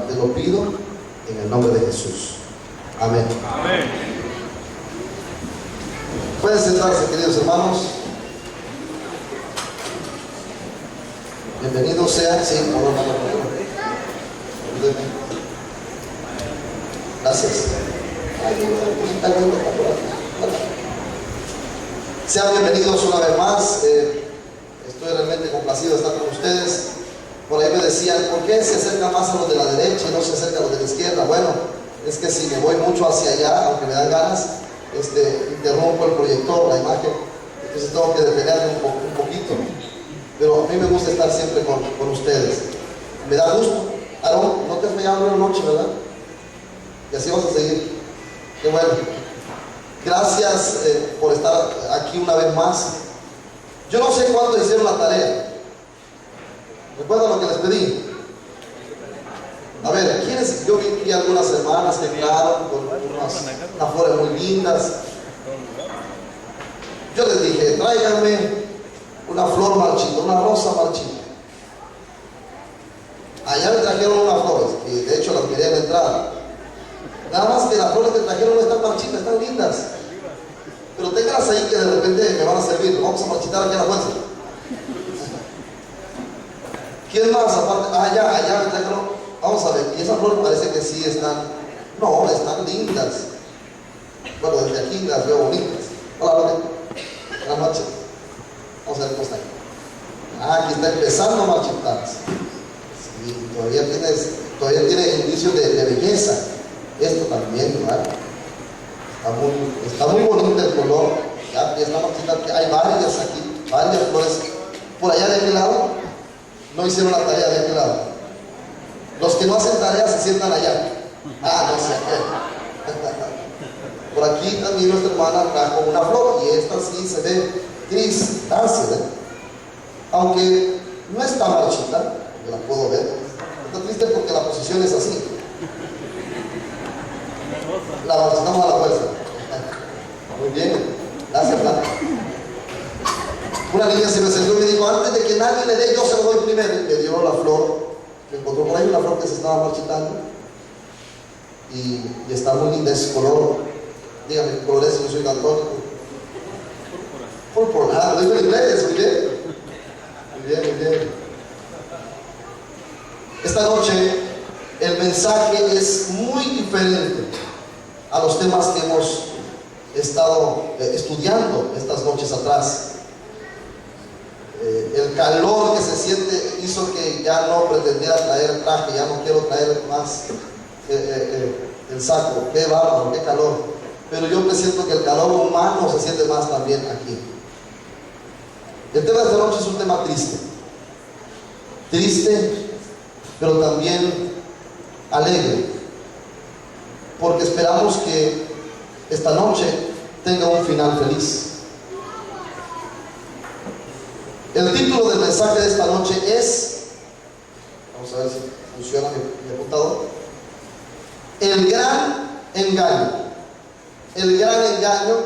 Te lo pido en el nombre de Jesús. Amén. Amén. Pueden sentarse, queridos hermanos. Bienvenidos sean. Sí, por favor. Gracias. Sean bienvenidos una vez más. Estoy realmente complacido de estar con ustedes. Por ahí me decían, ¿por qué se acerca más a los de la derecha y no se acerca a los de la izquierda? Bueno, es que si me voy mucho hacia allá, aunque me dan ganas, interrumpo el proyector, la imagen, entonces tengo que detenerme un poquito. Pero a mí me gusta estar siempre con ustedes. Me da gusto. Aarón, no te has fallado una noche, ¿verdad? Y así vamos a seguir. Qué bueno. Gracias por estar aquí una vez más. Yo no sé cuándo hicieron la tarea. ¿Recuerdan lo que les pedí? A ver, ¿quiénes? Yo vi algunas hermanas que quedaron con unas flores muy lindas. Yo les dije, tráiganme una flor marchita, una rosa marchita. Allá me trajeron unas flores, y de hecho las miré en la entrada. Nada más que las flores que trajeron no están marchitas, están lindas. Pero ténganlas ahí que de repente me van a servir. Vamos a marchitar aquí a la fuerza. ¿Quién más aparte? Allá me trajeron. Vamos a ver, y esas flores parece que sí están. No, están lindas. Bueno, desde aquí las veo bonitas. Hola, Lore. Buenas noches. Vamos a ver cómo está ahí. Aquí está empezando a marchitarse. Sí, todavía tiene indicios de belleza. Esto también, ¿verdad? Está muy bonito el color. Ya está marchitando. Hay varias aquí, varias flores. Por allá de aquel lado, no hicieron la tarea de aquel lado. Los que no hacen tarea se sientan allá. No sé. Por aquí también nuestra hermana trajo una flor y esta sí se ve grisácea, aunque no está marchita, porque la puedo ver. Está triste porque la posición es así. La marchitamos a la fuerza. Muy bien, gracias, Blanca. Una niña se me acercó y me dijo, antes de que nadie le dé, yo se lo doy primero. Y me dio la flor, que encontró por ahí una flor que se estaba marchitando. Y está muy linda ese color. Dígame, ¿qué color es? Yo soy daltónico. Púrpura, lo digo en inglés, muy bien. Muy bien, muy bien. Esta noche el mensaje es muy diferente a los temas que hemos estado estudiando estas noches atrás. El calor que se siente hizo que ya no pretendiera traer traje, ya no quiero traer más el saco. Qué bárbaro, qué calor. Pero yo presiento que el calor humano se siente más también aquí. El tema de esta noche es un tema triste. Triste, pero también alegre. Porque esperamos que esta noche tenga un final feliz. El título del mensaje de esta noche es, vamos a ver si funciona mi apuntador, el gran engaño. El gran engaño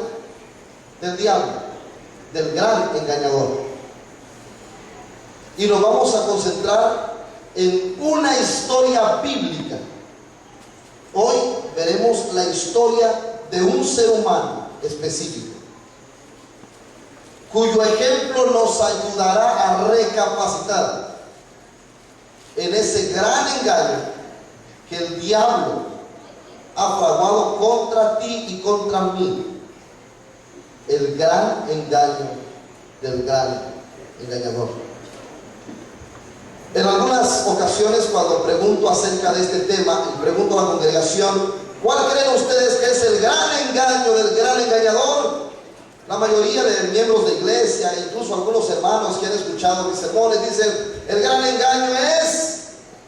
del diablo, del gran engañador. Y nos vamos a concentrar en una historia bíblica. Hoy veremos la historia de un ser humano específico, cuyo ejemplo nos ayudará a recapacitar en ese gran engaño que el diablo ha fraguado contra ti y contra mí. El gran engaño del gran engañador. En algunas ocasiones, cuando pregunto acerca de este tema y pregunto a la congregación, ¿cuál creen ustedes que es el gran engaño del gran engañador? La mayoría de miembros de iglesia, incluso algunos hermanos que han escuchado mis sermones, dicen: el gran engaño es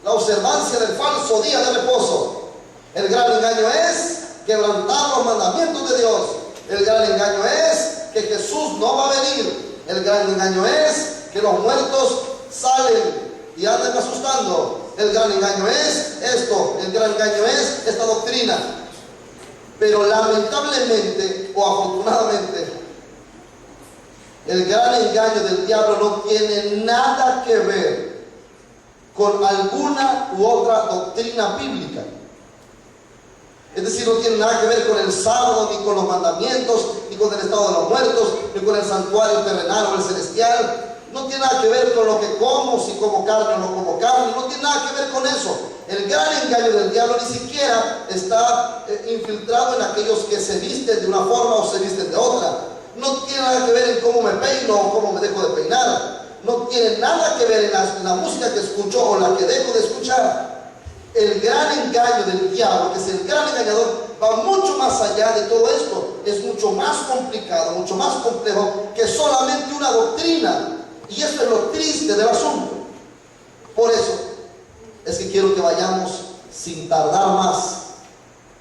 la observancia del falso día de reposo. El gran engaño es quebrantar los mandamientos de Dios. El gran engaño es que Jesús no va a venir. El gran engaño es que los muertos salen y andan asustando. El gran engaño es esto. El gran engaño es esta doctrina. Pero lamentablemente o afortunadamente, el gran engaño del diablo no tiene nada que ver con alguna u otra doctrina bíblica. Es decir, no tiene nada que ver con el sábado, ni con los mandamientos, ni con el estado de los muertos, ni con el santuario terrenal o el celestial. No tiene nada que ver con lo que como, si como carne o no como carne. No tiene nada que ver con eso. El gran engaño del diablo ni siquiera está infiltrado en aquellos que se visten de una forma o se visten de otra. No tiene nada que ver en cómo me peino o cómo me dejo de peinar. No tiene nada que ver en la música que escucho o la que dejo de escuchar. El gran engaño del diablo, que es el gran engañador, va mucho más allá de todo esto. Es mucho más complicado, mucho más complejo que solamente una doctrina. Y eso es lo triste del asunto. Por eso es que quiero que vayamos sin tardar más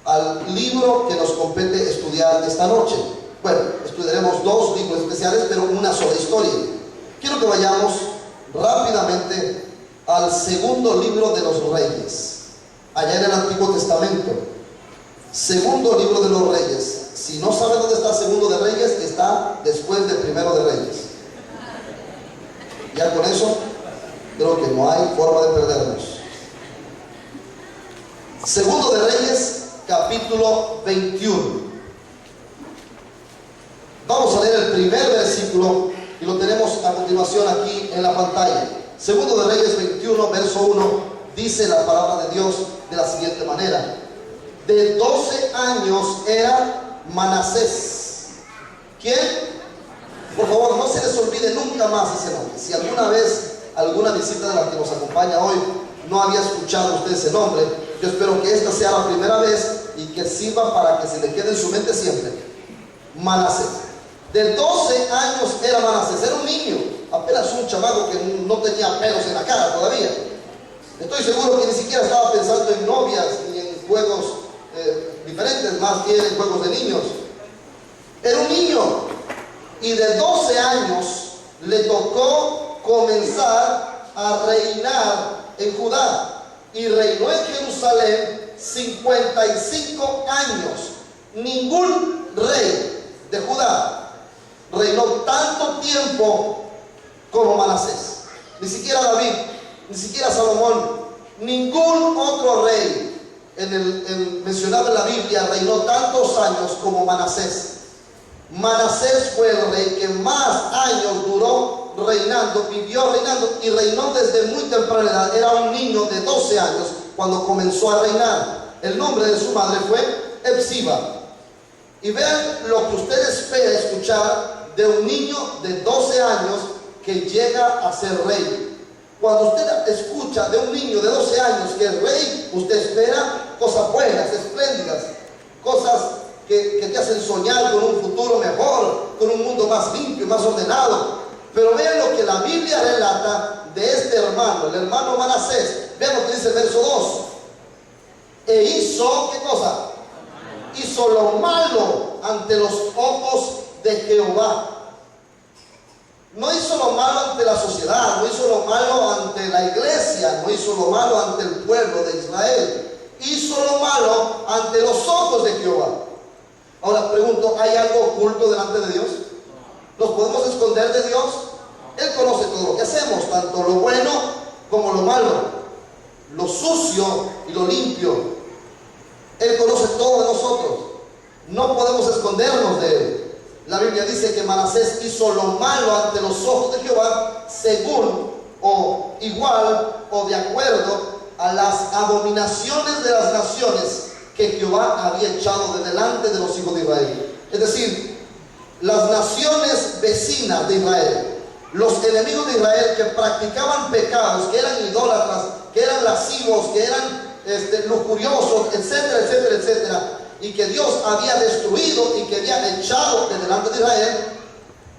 al libro que nos compete estudiar esta noche. Bueno, estudiaremos dos libros especiales, pero una sola historia. Quiero que vayamos rápidamente al segundo libro de los Reyes, allá en el Antiguo Testamento. Segundo libro de los Reyes. Si no sabe dónde está Segundo de Reyes, está después del Primero de Reyes. Ya con eso creo que no hay forma de perdernos. Segundo de Reyes, capítulo 21. Vamos a leer el primer versículo y lo tenemos a continuación aquí en la pantalla. Segundo de Reyes 21, verso 1, dice la palabra de Dios de la siguiente manera: de 12 años era Manasés. ¿Quién? Por favor, no se les olvide nunca más ese nombre. Si alguna vez, alguna visita de la que nos acompaña hoy no había escuchado usted ese nombre, yo espero que esta sea la primera vez y que sirva para que se le quede en su mente siempre. Manasés. De 12 años era Manasés. Era un niño, apenas un chamaco que no tenía pelos en la cara todavía. Estoy seguro que ni siquiera estaba pensando en novias ni en juegos diferentes, más bien en juegos de niños. Era un niño. Y de 12 años le tocó comenzar a reinar en Judá. Y reinó en Jerusalén 55 años. Ningún rey de Judá reinó tanto tiempo como Manasés. Ni siquiera David, ni siquiera Salomón, ningún otro rey mencionado en la Biblia reinó tantos años como Manasés. Manasés fue el rey que más años duró reinando, vivió reinando y reinó desde muy temprana edad. Era un niño de 12 años cuando comenzó a reinar. El nombre de su madre fue Epsiba. Y vean lo que usted espera escuchar de un niño de 12 años que llega a ser rey. Cuando usted escucha de un niño de 12 años que es rey, usted espera cosas buenas, espléndidas, cosas que te hacen soñar con un futuro mejor, con un mundo más limpio, más ordenado. Pero vean lo que la Biblia relata de este hermano, el hermano Manasés. Vean lo que dice el verso 2. E hizo, ¿qué cosa? Hizo lo malo ante los ojos de Jehová. No hizo lo malo ante la sociedad, no hizo lo malo ante la iglesia, no hizo lo malo ante el pueblo de Israel. Hizo lo malo ante los ojos de Jehová. Ahora pregunto, ¿hay algo oculto delante de Dios? ¿Nos podemos esconder de Dios? Él conoce todo lo que hacemos, tanto lo bueno como lo malo, lo sucio y lo limpio. Él conoce todo de nosotros. No podemos escondernos de Él. La Biblia dice que Manasés hizo lo malo ante los ojos de Jehová, según o igual o de acuerdo a las abominaciones de las naciones que Jehová había echado de delante de los hijos de Israel. Es decir, las naciones vecinas de Israel, los enemigos de Israel que practicaban pecados, que eran idólatras, que eran lascivos, que eran lujuriosos, etcétera, etcétera, etcétera, y que Dios había destruido y que había echado de delante de Israel,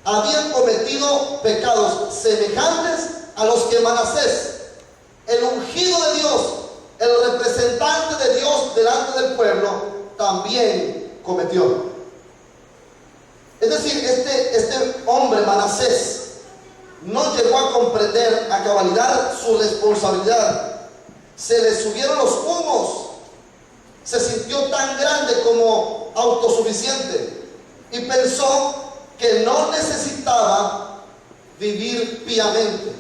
habían cometido pecados semejantes a los que Manasés, el ungido de Dios, el representante de Dios delante del pueblo, también cometió. Es decir, este hombre Manasés no llegó a comprender a cabalidad su responsabilidad. Se le subieron los humos. Se sintió tan grande como autosuficiente y pensó que no necesitaba vivir piamente,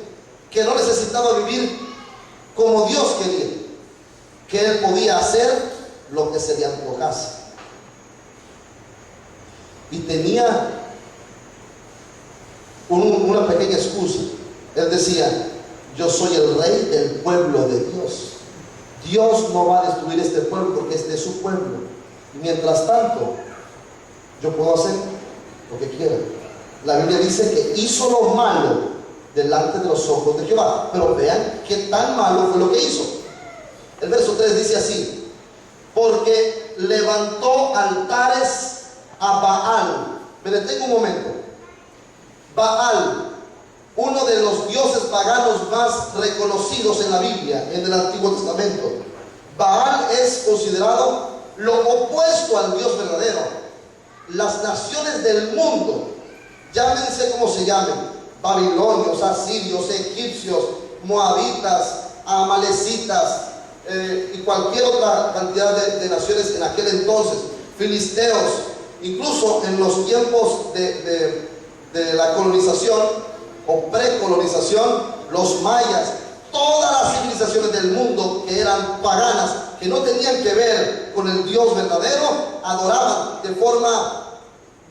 que no necesitaba vivir como Dios quería, que él podía hacer lo que se le antojase. Y tenía una pequeña excusa. Él decía: yo soy el rey del pueblo de Dios. Dios no va a destruir este pueblo porque este es su pueblo. Y mientras tanto, yo puedo hacer lo que quiera. La Biblia dice que hizo lo malo delante de los ojos de Jehová. Pero vean qué tan malo fue lo que hizo. El verso 3 dice así: porque levantó altares a Baal. Me detengo un momento. Baal, uno de los dioses paganos más reconocidos en la Biblia, en el Antiguo Testamento. Baal es considerado lo opuesto al Dios verdadero. Las naciones del mundo, llámense como se llamen, babilonios, asirios, egipcios, moabitas, amalecitas, y cualquier otra cantidad de naciones en aquel entonces, filisteos, incluso en los tiempos de la colonización o precolonización, los mayas, todas las civilizaciones del mundo que eran paganas, que no tenían que ver con el Dios verdadero, adoraban de forma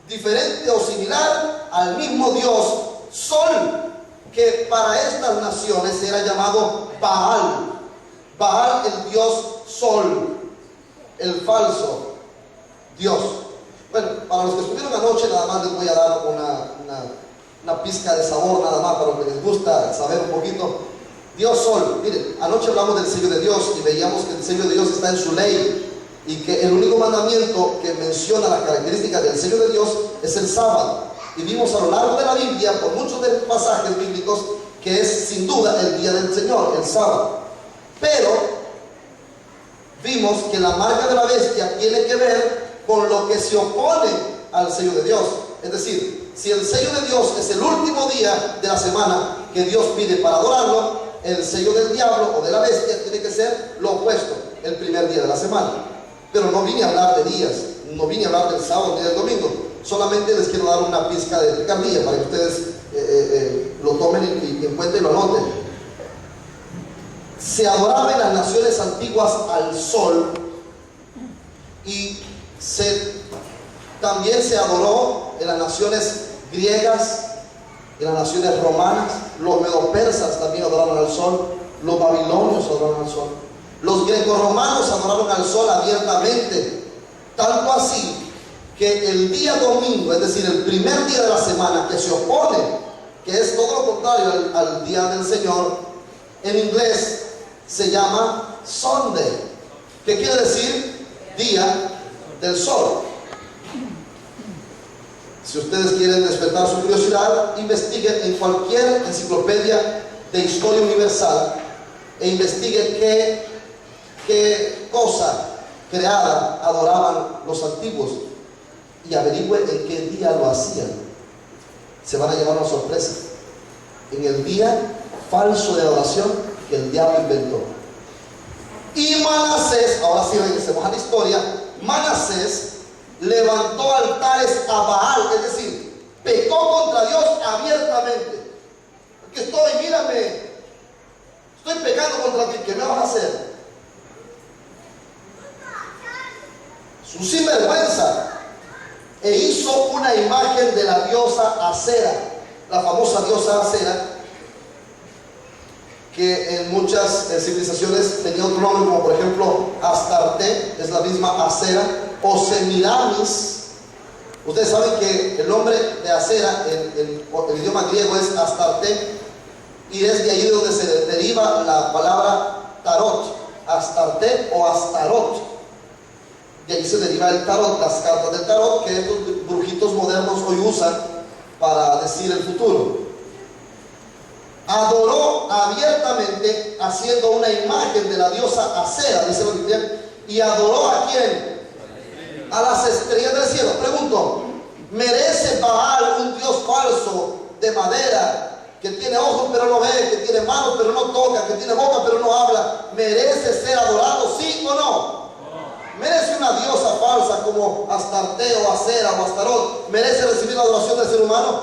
diferente o similar al mismo Dios Sol, que para estas naciones era llamado Baal. Baal, el Dios Sol, el falso Dios. Bueno, para los que estuvieron anoche, nada más les voy a dar una pizca de sabor, nada más, para los que les gusta saber un poquito. Dios Sol, miren, anoche hablamos del sello de Dios y veíamos que el sello de Dios está en su ley, y que el único mandamiento que menciona las características del sello de Dios es el sábado. Y vimos a lo largo de la Biblia, por muchos de los pasajes bíblicos, que es sin duda el día del Señor, el sábado. Pero vimos que la marca de la bestia tiene que ver con lo que se opone al sello de Dios. Es decir, si el sello de Dios es el último día de la semana que Dios pide para adorarlo, el sello del diablo o de la bestia tiene que ser lo opuesto, el primer día de la semana. Pero no vine a hablar de días, no vine a hablar del sábado ni del domingo. Solamente les quiero dar una pizca de picardía para que ustedes lo tomen y en cuenta y lo anoten. Se adoraba en las naciones antiguas al sol, y también se adoró en las naciones griegas, en las naciones romanas. Los medopersas también adoraron al sol, los babilonios adoraron al sol, los grecorromanos adoraron al sol abiertamente, tanto así que el día domingo, es decir, el primer día de la semana, que se opone, que es todo lo contrario al día del Señor, en inglés se llama Sunday, que quiere decir día del sol. Si ustedes quieren despertar su curiosidad, investiguen en cualquier enciclopedia de historia universal e investiguen qué cosa creada adoraban los antiguos y averigüen en qué día lo hacían. Se van a llevar una sorpresa: en el día falso de adoración que el diablo inventó. Y Manasés, ahora sí regresemos a la historia, Manasés levantó altares a Baal, es decir, pecó contra Dios abiertamente. Aquí estoy, mírame, estoy pecando contra ti, ¿qué me vas a hacer? Su sinvergüenza. E hizo una imagen de la diosa Acera, la famosa diosa Acera, que en muchas civilizaciones tenía otro nombre, como por ejemplo Astarte, es la misma Acera, o Semiramis. Ustedes saben que el nombre de Acera en el idioma griego es Astarte, y es de ahí donde se deriva la palabra tarot, Astarte o Astarot. De ahí se deriva el tarot, las cartas del tarot, que estos brujitos modernos hoy usan para decir el futuro. Adoró abiertamente, haciendo una imagen de la diosa Acera, dice la Biblia. ¿Y adoró a quién? A las estrellas del cielo. Pregunto, ¿merece Baal, un dios falso de madera, que tiene ojos pero no ve, que tiene manos pero no toca, que tiene boca pero no habla, merece ser adorado, sí o no? ¿Merece una diosa falsa como Astarte o Acera o Astarot? ¿Merece recibir la adoración del ser humano?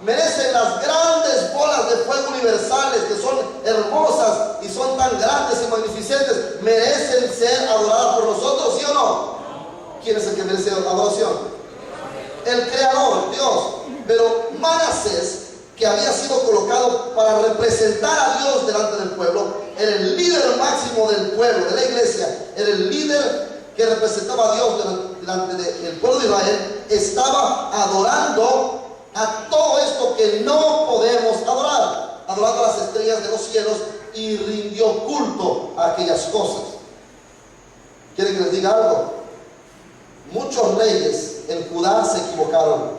merecen las grandes bolas de fuego universales que son hermosas y son tan grandes y magnificentes. Merecen ser adoradas por nosotros, ¿sí o no? ¿Quién es el que merece adoración? El Creador, Dios. Pero Manasés, que había sido colocado para representar a Dios delante del pueblo, era el líder máximo del pueblo, de la iglesia, era el líder que representaba a Dios delante del pueblo de Israel. Estaba adorando a todo esto que no podemos adorar, adorando a las estrellas de los cielos, y rindió culto a aquellas cosas. ¿Quieren que les diga algo? Muchos reyes en Judá se equivocaron,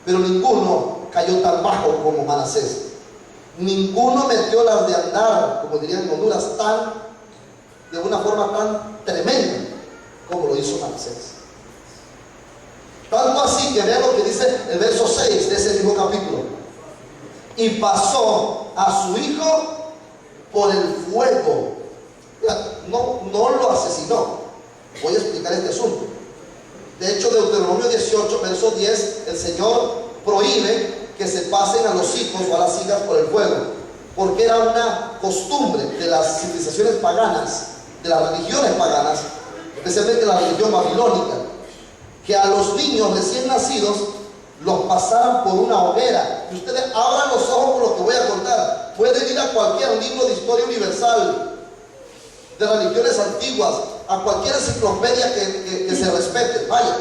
pero ninguno cayó tan bajo como Manasés. Ninguno metió las de andar, como dirían en Honduras, de una forma tan tremenda como lo hizo Manasés. Tanto así que vean lo que dice el verso 6 de ese mismo capítulo. Y pasó a su hijo por el fuego. No lo asesinó. Voy a explicar este asunto. De hecho, Deuteronomio 18, verso 10, el Señor prohíbe que se pasen a los hijos o a las hijas por el fuego, porque era una costumbre de las civilizaciones paganas, de las religiones paganas, especialmente la religión babilónica, que a los niños recién nacidos los pasaran por una hoguera. Y ustedes abran los ojos por lo que voy a contar. Pueden ir a cualquier libro de historia universal de religiones antiguas, a cualquier enciclopedia que se respete. Vaya,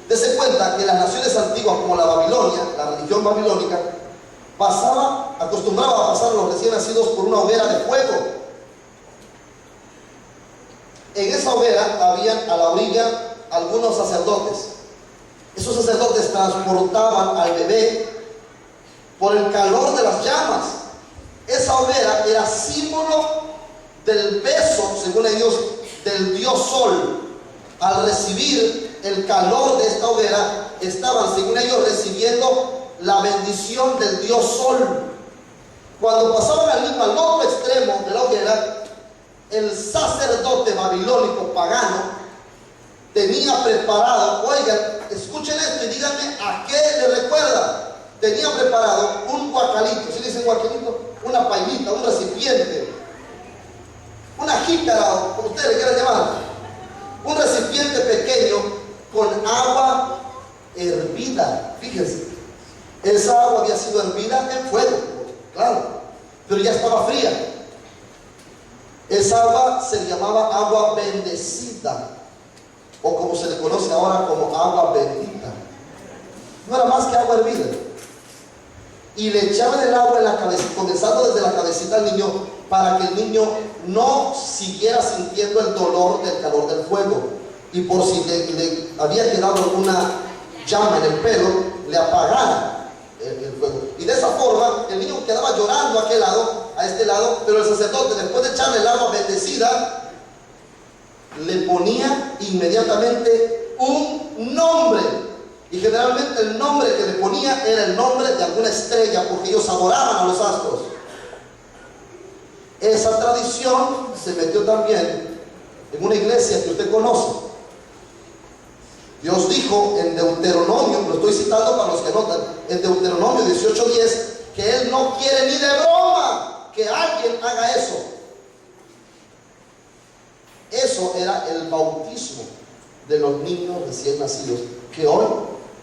dese cuenta que las naciones antiguas, como la Babilonia, la religión babilónica, acostumbraba a pasar a los recién nacidos por una hoguera de fuego. En esa hoguera habían a la orilla algunos sacerdotes. Esos sacerdotes transportaban al bebé por el calor de las llamas. Esa hoguera era símbolo del beso, según ellos, del dios Sol. Al recibir el calor de esta hoguera, estaban, según ellos, recibiendo la bendición del dios Sol. Cuando pasaban al otro extremo de la hoguera, el sacerdote babilónico pagano tenía preparado, oigan, escuchen esto y díganme a qué le recuerda. Tenía preparado un guacalito, ¿sí dicen guacalito? Una pailita, un recipiente, una jícara, como ustedes le quieran llamar, un recipiente pequeño con agua hervida. Fíjense, esa agua había sido hervida en fuego, claro, pero ya estaba fría. Esa agua se llamaba agua bendecida, o como se le conoce ahora como agua bendita. No era más que agua hervida. Y le echaban el agua en la cabeza, comenzando desde la cabecita al niño, para que el niño no siguiera sintiendo el dolor del calor del fuego. Y por si le había quedado alguna llama en el pelo, le apagara el fuego. Y de esa forma el niño quedaba llorando a este lado, pero el sacerdote, después de echarle el agua bendecida, le ponía inmediatamente un nombre. Y generalmente el nombre que le ponía era el nombre de alguna estrella, porque ellos adoraban a los astros. Esa tradición se metió también en una iglesia que usted conoce. Dios dijo en Deuteronomio, lo estoy citando para los que notan, en Deuteronomio 18:10, que Él no quiere ni de broma que alguien haga eso. Eso era el bautismo de los niños recién nacidos, que hoy,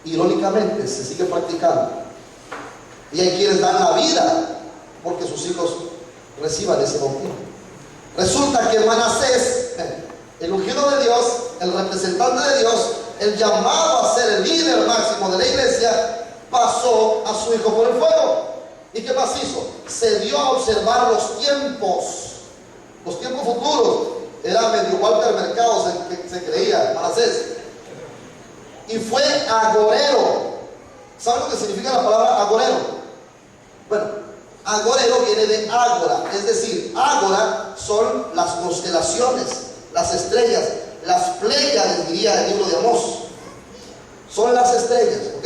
irónicamente, se sigue practicando. Y hay quienes dan la vida porque sus hijos reciban ese bautismo. Resulta que Manasés, el ungido de Dios, el representante de Dios, el llamado a ser el líder máximo de la iglesia, pasó a su hijo por el fuego. ¿Y qué más hizo? Se dio a observar los tiempos futuros. Era medio Walter Mercado, se creía, Manasés. Y fue agorero. ¿Saben lo que significa la palabra agorero? Bueno, agorero viene de ágora, es decir, ágora son las constelaciones, las estrellas, las Pléyades, diría el libro de Amós. Son las estrellas, ¿ok?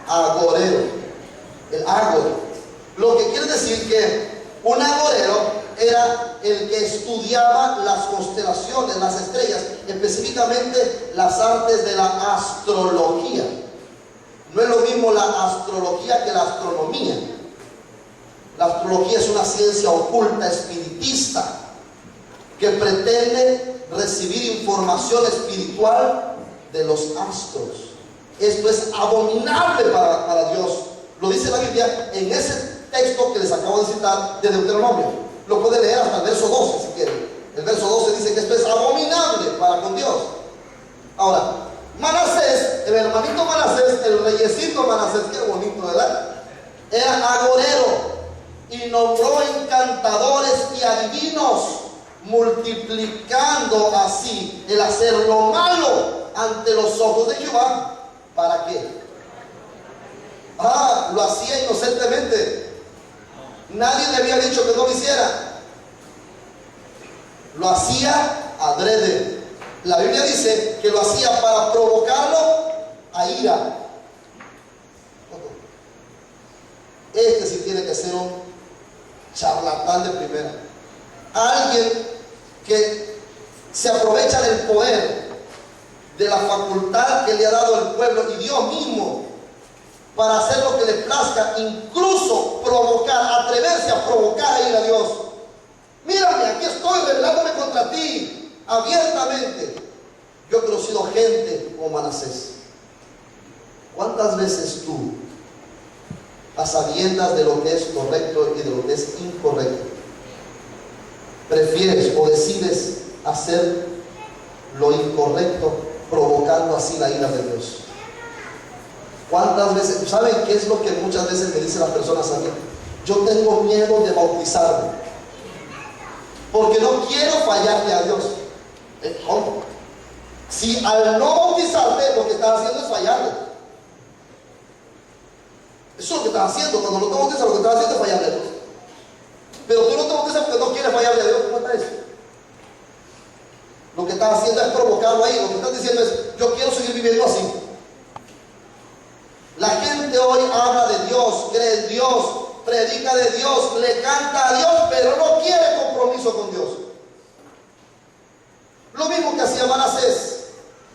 Agorero, el ágora. Lo que quiere decir que un agorero era el que estudiaba las constelaciones, las estrellas, específicamente las artes de la astrología. No es lo mismo la astrología que la astronomía. La astrología es una ciencia oculta, espiritista, que pretende recibir información espiritual de los astros. Esto es abominable para Dios. Lo dice la Biblia en ese texto que les acabo de citar de Deuteronomio. Lo puede leer hasta el verso 12 si quieren. El verso 12 dice que esto es abominable para con Dios. Ahora, Manasés, el hermanito Manasés, el reyesito Manasés, qué bonito, ¿verdad? Era agorero y nombró encantadores y adivinos, multiplicando así el hacer lo malo ante los ojos de Jehová. ¿Para qué? Lo hacía inocentemente. Nadie le había dicho que no lo hiciera. Lo hacía adrede. La Biblia dice que lo hacía para provocarlo a ira. Este sí tiene que ser un charlatán de primera. Alguien que se aprovecha del poder, de la facultad que le ha dado el pueblo y Dios mismo, para hacer lo que le plazca, incluso provocar, atreverse a provocar a ir a Dios. Mírame, aquí estoy rebelándome contra ti abiertamente. Yo he conocido gente como Manasés. ¿Cuántas veces tú, a sabiendas de lo que es correcto y de lo que es incorrecto, prefieres o decides hacer lo incorrecto, provocando así la ira de Dios? ¿Cuántas veces? ¿Saben qué es lo que muchas veces me dicen las personas a mí? Yo tengo miedo de bautizarme porque no quiero fallarle a Dios. ¿Cómo? Si al no bautizarte lo que estás haciendo es fallarle. Eso es lo que estás haciendo. Cuando no te bautizas, lo que estás haciendo es fallarle a Dios. Pero tú no te bautizas porque no quieres fallarle a Dios. ¿Cómo está eso? Lo que estás haciendo es provocarlo ahí. Lo que estás diciendo es: yo quiero seguir viviendo así. La gente hoy habla de Dios, cree en Dios, predica de Dios, le canta a Dios, pero no quiere compromiso con Dios. Lo mismo que hacía Manasés.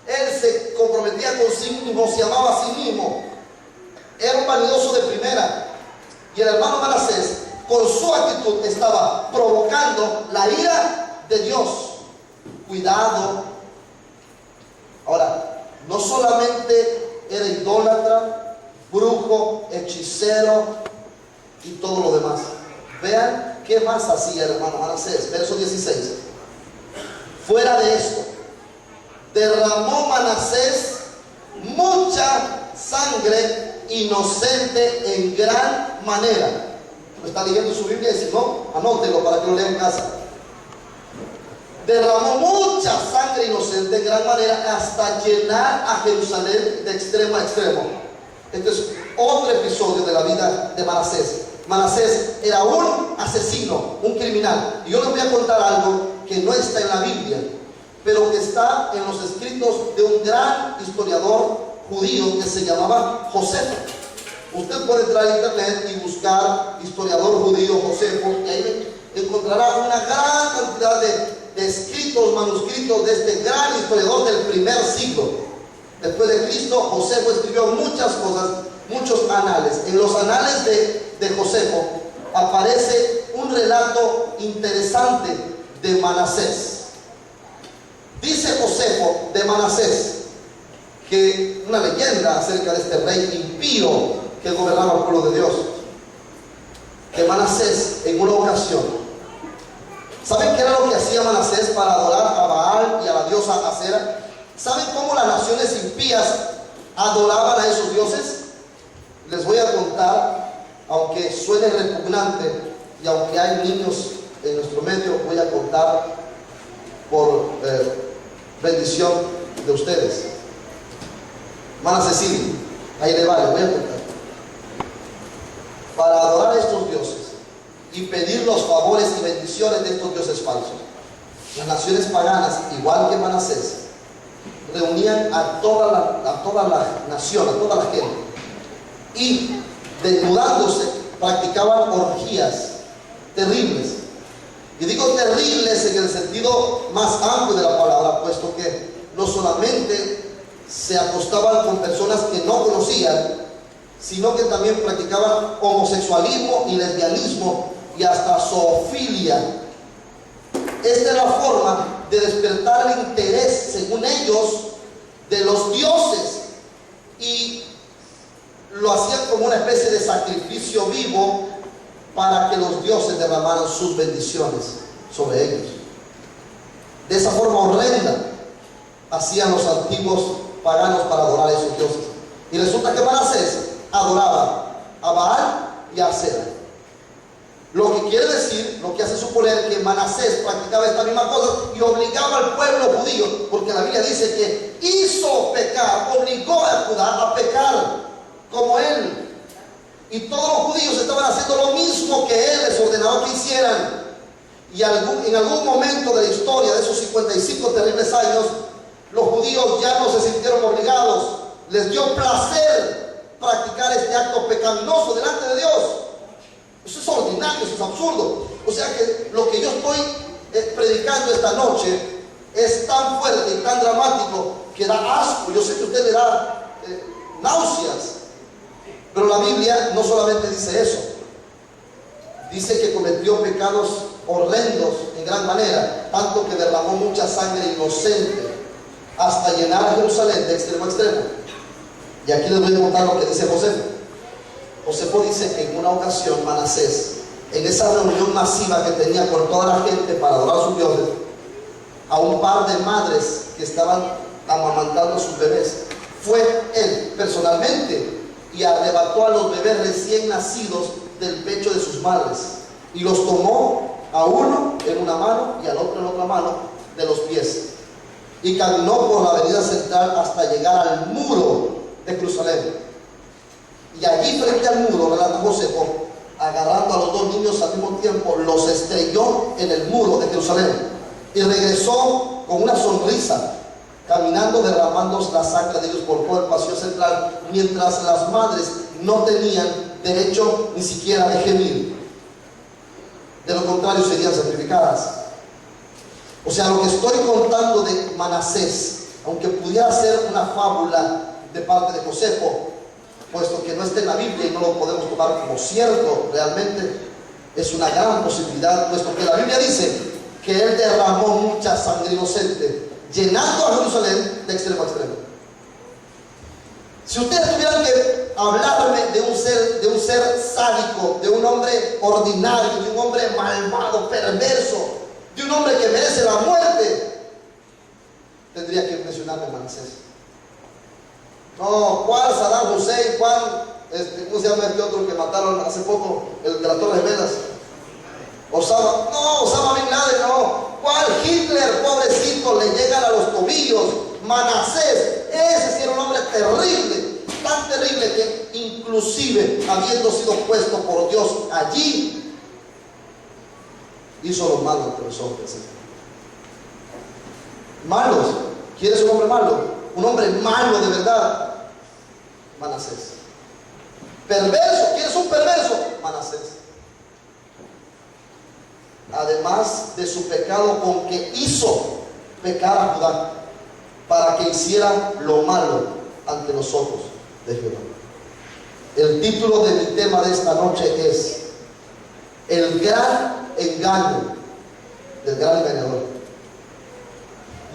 Él se comprometía con sí mismo, se amaba a sí mismo. Era un vanidoso de primera. Y el hermano Manasés, con su actitud, estaba provocando la ira de Dios. Cuidado. Ahora, no solamente era idólatra, brujo, hechicero y todo lo demás. Vean qué más hacía el hermano Manasés. Verso 16. Fuera de esto, derramó Manasés mucha sangre inocente en gran manera. Lo está leyendo su Biblia y si no, anótelo para que lo lea en casa. Derramó mucha sangre inocente en gran manera hasta llenar a Jerusalén de extremo a extremo. Este es otro episodio de la vida de Manasés. Manasés era un asesino, un criminal. Y yo les voy a contar algo que no está en la Biblia, pero que está en los escritos de un gran historiador judío que se llamaba Josefo. Usted puede entrar a internet y buscar historiador judío Josefo, y ahí encontrará una gran cantidad de escritos, manuscritos de este gran historiador del primer siglo después de Cristo. Josefo escribió muchas cosas, muchos anales. En los anales de Josefo aparece un relato interesante de Manasés. Dice Josefo de Manasés, que una leyenda acerca de este rey impío que gobernaba el pueblo de Dios, que Manasés en una ocasión, ¿saben qué era lo que hacía Manasés para adorar a Baal y a la diosa Acera? ¿Saben cómo las naciones impías adoraban a esos dioses? Les voy a contar, aunque suene repugnante y aunque hay niños en nuestro medio, voy a contar por bendición de ustedes. Hermana Cecilia, ahí le vale, voy a contar. Para adorar a estos dioses y pedir los favores y bendiciones de estos dioses falsos, las naciones paganas, igual que Manasés, reunían a toda la nación, a toda la gente, y desnudándose practicaban orgías terribles. Y digo terribles en el sentido más amplio de la palabra, puesto que no solamente se acostaban con personas que no conocían, sino que también practicaban homosexualismo y lesbianismo y hasta zoofilia. Esta es la forma de despertar el interés, según ellos, de los dioses, y lo hacían como una especie de sacrificio vivo para que los dioses derramaran sus bendiciones sobre ellos. De esa forma horrenda hacían los antiguos paganos para adorar a esos dioses. Y resulta que Manasés adoraba a Baal y a Acera. Lo que quiere decir, lo que hace suponer que Manasés practicaba esta misma cosa y obligaba al pueblo judío, porque la Biblia dice que hizo pecar, obligó a Judá a pecar como él. Y todos los judíos estaban haciendo lo mismo que él les ordenaba que hicieran. Y en algún momento de la historia de esos 55 terribles años, los judíos ya no se sintieron obligados. Les dio placer practicar este acto pecaminoso delante de Dios. Eso es ordinario, eso es absurdo. O sea que lo que yo estoy predicando esta noche es tan fuerte y tan dramático que da asco. Yo sé que a usted le da náuseas, pero la Biblia no solamente dice eso. Dice que cometió pecados horrendos en gran manera, tanto que derramó mucha sangre inocente hasta llenar a Jerusalén de extremo a extremo. Y aquí les voy a contar lo que dice Josefo. Josefo dice que en una ocasión Manasés, en esa reunión masiva que tenía con toda la gente para adorar a sus dioses, a un par de madres que estaban amamantando a sus bebés, fue él personalmente y arrebató a los bebés recién nacidos del pecho de sus madres y los tomó a uno en una mano y al otro en otra mano de los pies, y caminó por la avenida central hasta llegar al muro de Jerusalén. Y allí frente al muro, relata Josefo, agarrando a los dos niños al mismo tiempo, los estrelló en el muro de Jerusalén y regresó con una sonrisa, caminando, derramando la sangre de ellos por todo el pasillo central, mientras las madres no tenían derecho ni siquiera de gemir. De lo contrario serían sacrificadas. O sea, lo que estoy contando de Manasés, aunque pudiera ser una fábula de parte de Josefo, puesto que no está en la Biblia y no lo podemos tomar como cierto, realmente es una gran posibilidad, puesto que la Biblia dice que él derramó mucha sangre inocente, llenando a Jerusalén de extremo a extremo. Si ustedes tuvieran que hablarme de un ser sádico, de un hombre ordinario, de un hombre malvado, perverso, de un hombre que merece la muerte, tendría que mencionarme Manasés. No, ¿cuál Saddam Hussein? ¿Cuál? ¿Cómo se llama este otro que mataron hace poco? El de las Torres Gemelas. Osama. No, Osama Bin Laden, no. ¿Cuál? Hitler, pobrecito, le llegan a los tobillos. Manasés, ese sí era un hombre terrible, tan terrible que inclusive habiendo sido puesto por Dios allí, hizo lo malo entre los hombres. Malos. ¿Quieres un hombre malo? Un hombre malo de verdad, Manasés. Perverso, ¿quieres un perverso? Manasés. Además de su pecado con que hizo pecar a Judá, para que hiciera lo malo ante los ojos de Jehová. El título de mi tema de esta noche es El gran engaño del gran engañador.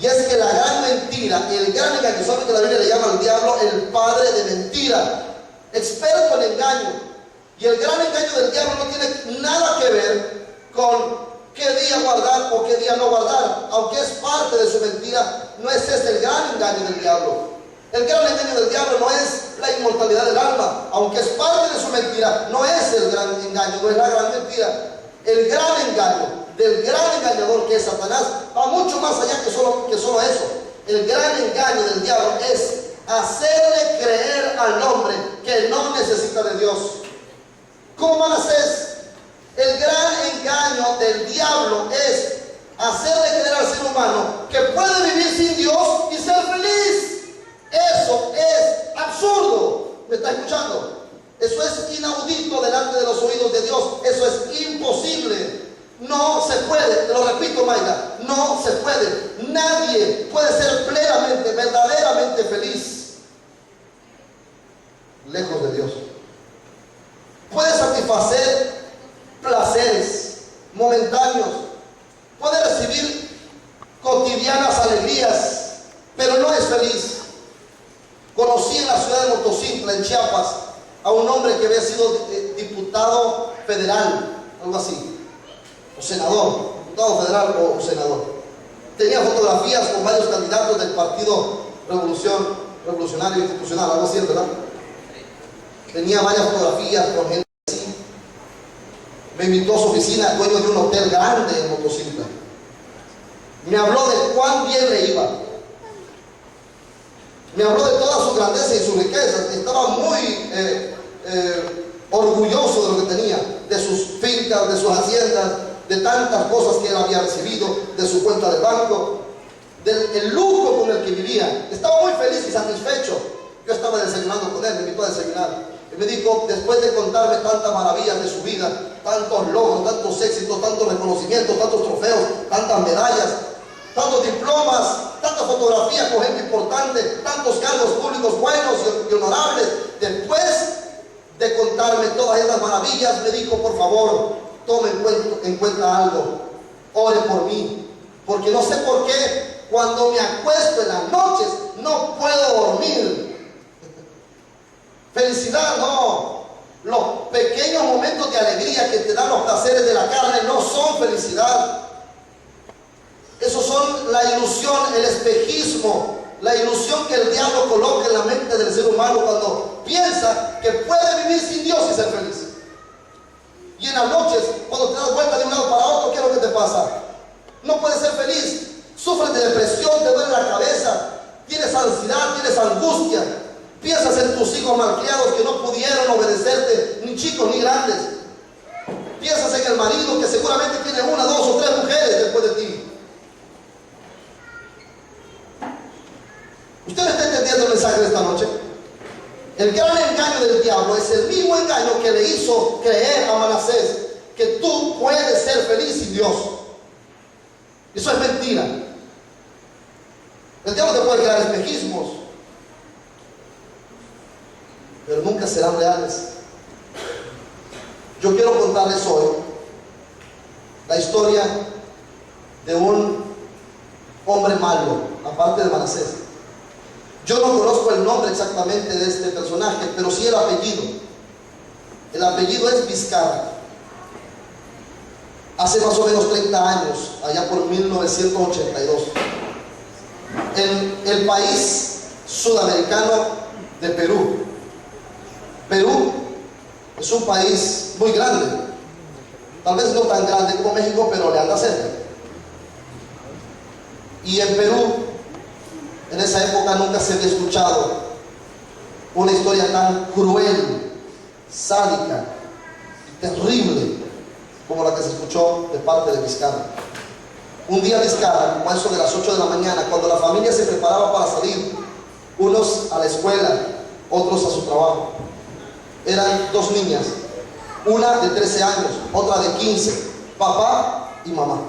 Y es que la gran mentira, el gran engaño, ¿saben que la Biblia le llama al diablo el padre de mentira? Experto en engaño. Y el gran engaño del diablo no tiene nada que ver con qué día guardar o qué día no guardar. Aunque es parte de su mentira, no es ese el gran engaño del diablo. El gran engaño del diablo no es la inmortalidad del alma. Aunque es parte de su mentira, no es el gran engaño, no es la gran mentira. El gran engaño del gran engañador que es Satanás va mucho más allá que solo eso. El gran engaño del diablo es hacerle creer al hombre que no necesita de Dios. ¿Cómo Manasés? El gran engaño del diablo es hacerle creer al ser humano que puede vivir sin Dios y ser feliz. Eso es absurdo. ¿Me está escuchando? Eso es inaudito delante de los oídos de Dios. Eso es imposible. No se puede, te lo repito, Mayra, no se puede. Nadie puede ser plenamente, verdaderamente feliz lejos de Dios. cotidianas alegrías, pero no es feliz. Conocí en la ciudad de Motocintla, en Chiapas, a un hombre que había sido diputado federal, algo así, o senador, diputado federal o senador. Tenía fotografías con varios candidatos del Partido Revolucionario Institucional, algo así, ¿verdad? Tenía varias fotografías con gente así. Me invitó a su oficina, dueño de un hotel grande en Motocintla. Me habló de cuán bien le iba. Me habló de toda su grandeza y su riqueza. Estaba muy orgulloso de lo que tenía, de sus fincas, de sus haciendas, de tantas cosas que él había recibido, de su cuenta de banco, del lujo con el que vivía. Estaba muy feliz y satisfecho. Yo estaba desayunando con él, me invitó a desayunar. Y me dijo, después de contarme tantas maravillas de su vida, tantos logros, tantos éxitos, tantos reconocimientos, tantos trofeos, tantas medallas, tantos diplomas, tantas fotografías con gente importante, tantos cargos públicos buenos y honorables, después de contarme todas estas maravillas, me dijo, por favor, tome en cuenta algo, ore por mí, porque no sé por qué, cuando me acuesto en las noches, no puedo dormir. Felicidad no, los pequeños momentos de alegría que te dan los placeres de la carne no son felicidad. Esos son la ilusión, el espejismo, la ilusión que el diablo coloca en la mente del ser humano cuando piensa que puede vivir sin Dios y ser feliz. Y en las noches, cuando te das vuelta de un lado para otro, ¿qué es lo que te pasa? No puedes ser feliz, sufres de depresión, te duele la cabeza, tienes ansiedad, tienes angustia, piensas en tus hijos malcriados que no pudieron obedecerte, ni chicos ni grandes. Piensas en el marido que seguramente tiene una, dos o tres mujeres después de ti. ¿Usted está entendiendo el mensaje de esta noche? El gran engaño del diablo es el mismo engaño que le hizo creer a Manasés que tú puedes ser feliz sin Dios. Eso es mentira. El diablo te puede crear espejismos, pero nunca serán reales. Yo quiero contarles hoy la historia de un hombre malo, aparte de Manasés. Yo no conozco el nombre exactamente de este personaje, pero sí el apellido. El apellido es Vizcarra. Hace más o menos 30 años, allá por 1982, en el país sudamericano de Perú. Perú es un país muy grande, tal vez no tan grande como México, pero le anda cerca. Y en Perú, en esa época nunca se había escuchado una historia tan cruel, sádica y terrible como la que se escuchó de parte de Vizcarra. Un día Vizcarra, como a eso de las 8 de la mañana, cuando la familia se preparaba para salir, unos a la escuela, otros a su trabajo. Eran dos niñas, una de 13 años, otra de 15, papá y mamá.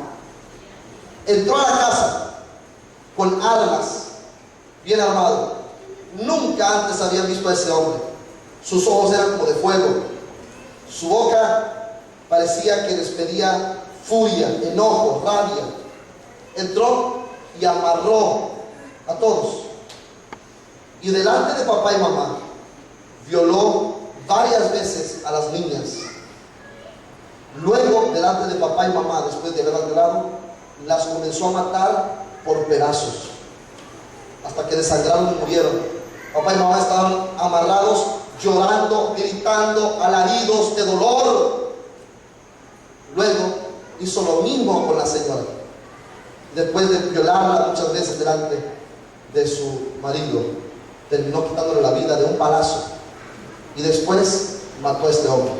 Entró a la casa con armas, bien armado. Nunca antes habían visto a ese hombre. Sus ojos eran como de fuego. Su boca parecía que despedía furia, enojo, rabia. Entró y amarró a todos. Y delante de papá y mamá violó varias veces a las niñas. Luego, delante de papá y mamá, después de haberlas violado, las comenzó a matar por pedazos, hasta que desangraron y murieron. Papá y mamá estaban amarrados, llorando, gritando, alaridos de dolor. Luego hizo lo mismo con la señora. Después de violarla muchas veces delante de su marido, terminó quitándole la vida de un palazo. Y después mató a este hombre,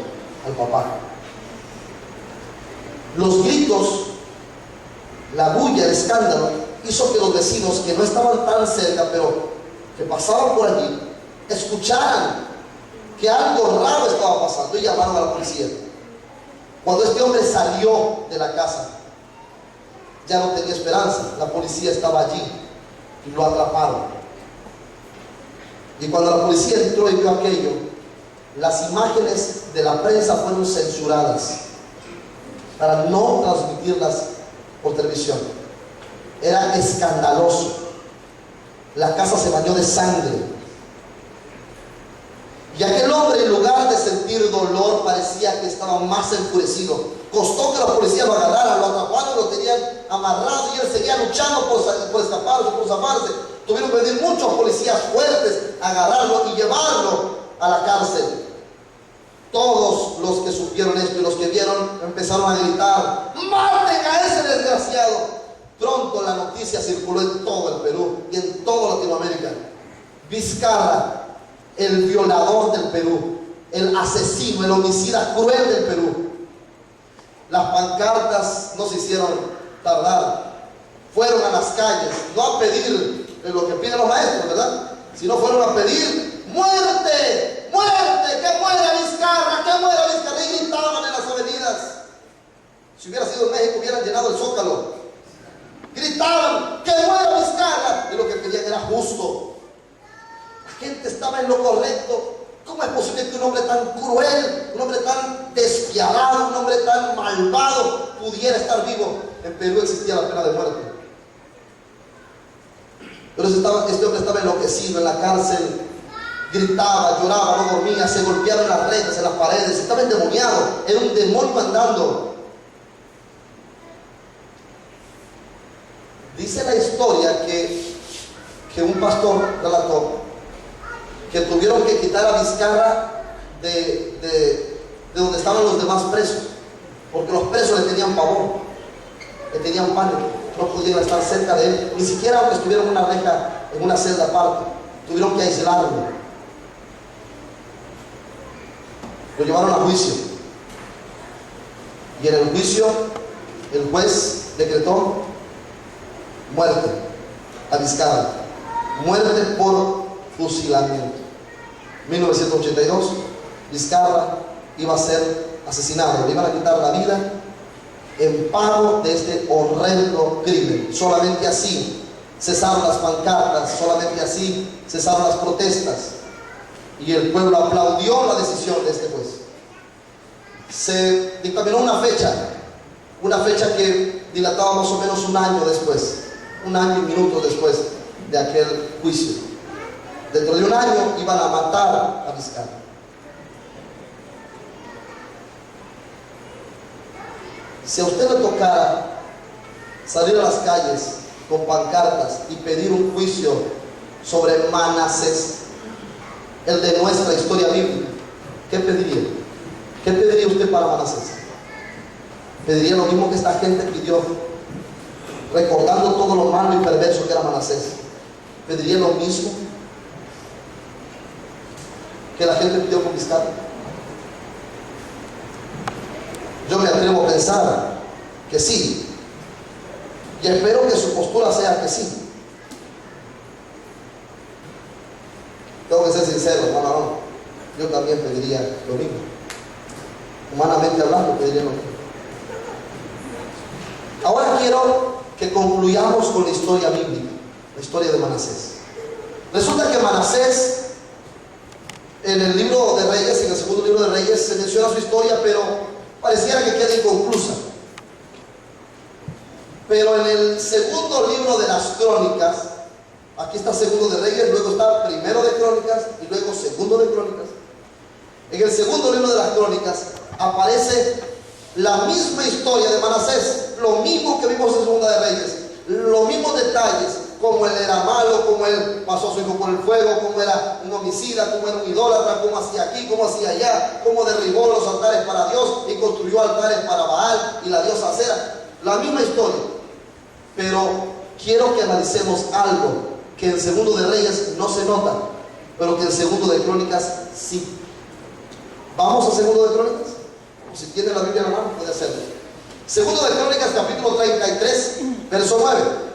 al papá. Los gritos, la bulla, el escándalo, hizo que los vecinos que no estaban tan cerca, pero que pasaban por allí, escucharan que algo raro estaba pasando y llamaron a la policía. Cuando este hombre salió de la casa, ya no tenía esperanza. La policía estaba allí y lo atraparon. Y cuando la policía entró y vio aquello, las imágenes de la prensa fueron censuradas para no transmitirlas por televisión. era escandaloso. La casa se bañó de sangre. Y aquel hombre, en lugar de sentir dolor, parecía que estaba más enfurecido. Costó que los policías lo agarraran, lo atraparon, lo tenían amarrado y él seguía luchando por escaparse, por zafarse. Tuvieron que venir muchos policías fuertes a agarrarlo y llevarlo a la cárcel. Todos los que supieron esto y los que vieron empezaron a gritar: ¡maten a ese desgraciado! Pronto la noticia circuló en todo el Perú y en toda Latinoamérica. Vizcarra, el violador del Perú, el asesino, el homicida cruel del Perú. Las pancartas no se hicieron tardar. Fueron a las calles, no a pedir lo que piden los maestros, ¿verdad? Sino fueron a pedir: ¡muerte! ¡Muerte! ¡Que muera Vizcarra! ¡Que muera Vizcarra! Y gritaban en las avenidas. Si hubiera sido en México, hubieran llenado el Zócalo. Gritaban: ¡que muera Vizcarra! Y lo que pedían era justo. La gente estaba en lo correcto. ¿Cómo es posible que un hombre tan cruel, un hombre tan despiadado, un hombre tan malvado pudiera estar vivo? En Perú existía la pena de muerte. Pero este hombre estaba enloquecido en la cárcel. Gritaba, lloraba, no dormía, se golpeaba en las rejas, en las paredes. Estaba endemoniado, era un demonio andando. Dice la historia que un pastor relató que tuvieron que quitar a Vizcarra de donde estaban los demás presos, porque los presos le tenían pavor, le tenían pánico, no podían estar cerca de él, ni siquiera aunque estuvieran en una reja, en una celda aparte. Tuvieron que aislarlo. Lo llevaron a juicio, y en el juicio el juez decretó muerte a Vizcarra, muerte por fusilamiento. 1982, Vizcarra iba a ser asesinado, le iban a quitar la vida en pago de este horrendo crimen. Solamente así cesaron las pancartas, solamente así cesaron las protestas, y el pueblo aplaudió la decisión de este juez. Se dictaminó una fecha que dilataba más o menos un año después, un año y minutos después de aquel juicio. Dentro de un año iban a matar a Vizcarra. Si a usted le tocara salir a las calles con pancartas y pedir un juicio sobre Manasés, el de nuestra historia bíblica, ¿qué pediría? ¿Qué pediría usted para Manasés? ¿Pediría lo mismo que esta gente pidió, recordando todo lo malo y perverso que era Manasés? ¿Pediría lo mismo que la gente pidió con Vizcarra? Yo me atrevo a pensar que sí, y espero que su postura sea que sí. Tengo que ser sincero, hermano, yo también pediría lo mismo. Humanamente hablando, pediría lo mismo. Ahora quiero que concluyamos con la historia bíblica, la historia de Manasés. Resulta que Manasés, en el libro de Reyes, en el segundo libro de Reyes, se menciona su historia, pero pareciera que queda inconclusa. Pero en el segundo libro de las Crónicas, aquí está segundo de Reyes, luego está primero de Crónicas y luego segundo de Crónicas. En el segundo libro de las Crónicas aparece la misma historia de Manasés, lo mismo que vimos en segunda de Reyes, los mismos detalles, como él era malo, como él pasó a su hijo por el fuego, como era un homicida, como era un idólatra, como hacía aquí, como hacía allá, como derribó los altares para Dios y construyó altares para Baal y la diosa Acera. La misma historia. Pero quiero que analicemos algo que en segundo de Reyes no se nota, pero que en segundo de Crónicas sí. ¿Vamos a segundo de Crónicas? O si tiene la Biblia en la mano, puede hacerlo. Segundo de Crónicas, capítulo 33, verso 9.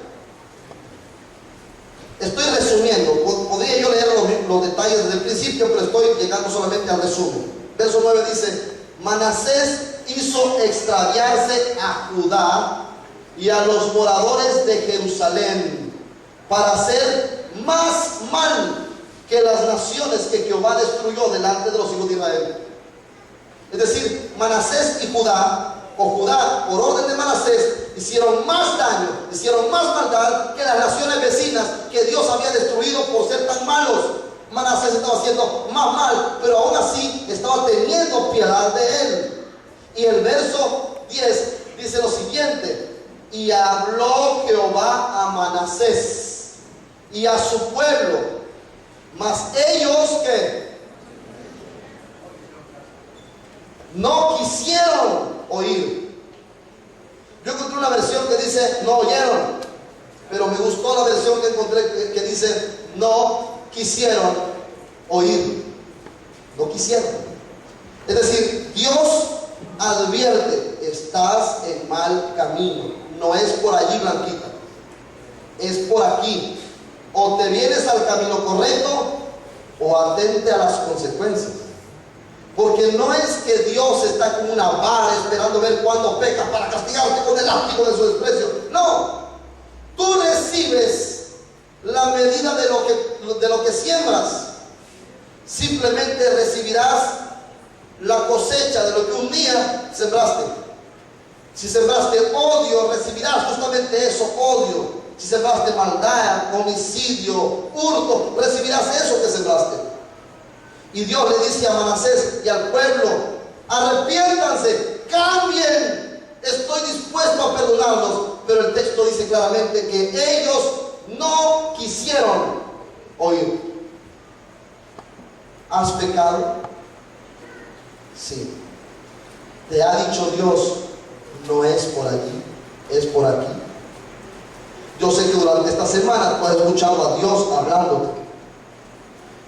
Estoy resumiendo, podría yo leer los detalles desde el principio, pero estoy llegando solamente al resumen. Verso 9 dice: Manasés hizo extraviarse a Judá y a los moradores de Jerusalén para hacer más mal que las naciones que Jehová destruyó delante de los hijos de Israel. Es decir, Manasés y Judá o Judá, por orden de Manasés, hicieron más daño, hicieron más maldad que las naciones vecinas que Dios había destruido por ser tan malos. Manasés estaba haciendo más mal, pero aún así estaba teniendo piedad de él. Y el verso 10 dice lo siguiente: y habló Jehová a Manasés y a su pueblo, mas ellos que no quisieron oír. Yo encontré una versión que dice no oyeron, pero me gustó la versión que encontré que dice no quisieron oír. No quisieron. Es decir, Dios advierte: estás en mal camino. No es por allí, Blanquita, es por aquí. O te vienes al camino correcto o atente a las consecuencias. Porque no es que Dios está como una vara esperando ver cuándo pecas para castigarte con el látigo de su desprecio. No, tú recibes la medida de lo que siembras. Simplemente recibirás la cosecha de lo que un día sembraste. Si sembraste odio, recibirás justamente eso, odio. Si sembraste maldad, homicidio, hurto, recibirás eso que sembraste. Y Dios le dice a Manasés y al pueblo: arrepiéntanse, cambien, estoy dispuesto a perdonarlos. Pero el texto dice claramente que ellos no quisieron oír. ¿Has pecado? Sí. Te ha dicho Dios: no es por allí, es por aquí. Yo sé que durante esta semana tú has escuchado a Dios hablándote.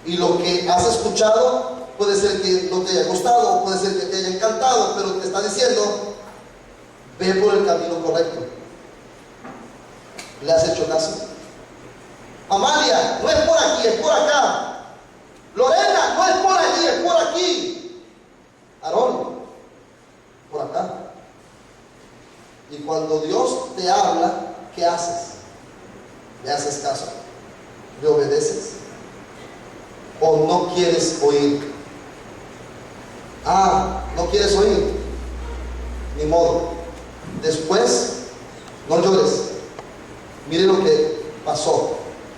Y lo que has escuchado puede ser que no te haya gustado, puede ser que te haya encantado, pero te está diciendo: ve por el camino correcto. ¿Le has hecho caso? Amalia, no es por aquí, es por acá. Lorena, no es por allí, es por aquí. Aarón, por acá. Y cuando Dios te habla, ¿qué haces? ¿Le haces caso? ¿Le obedeces? ¿O no quieres oír? ¿No quieres oír? Ni modo. Después, no llores. Mire lo que pasó.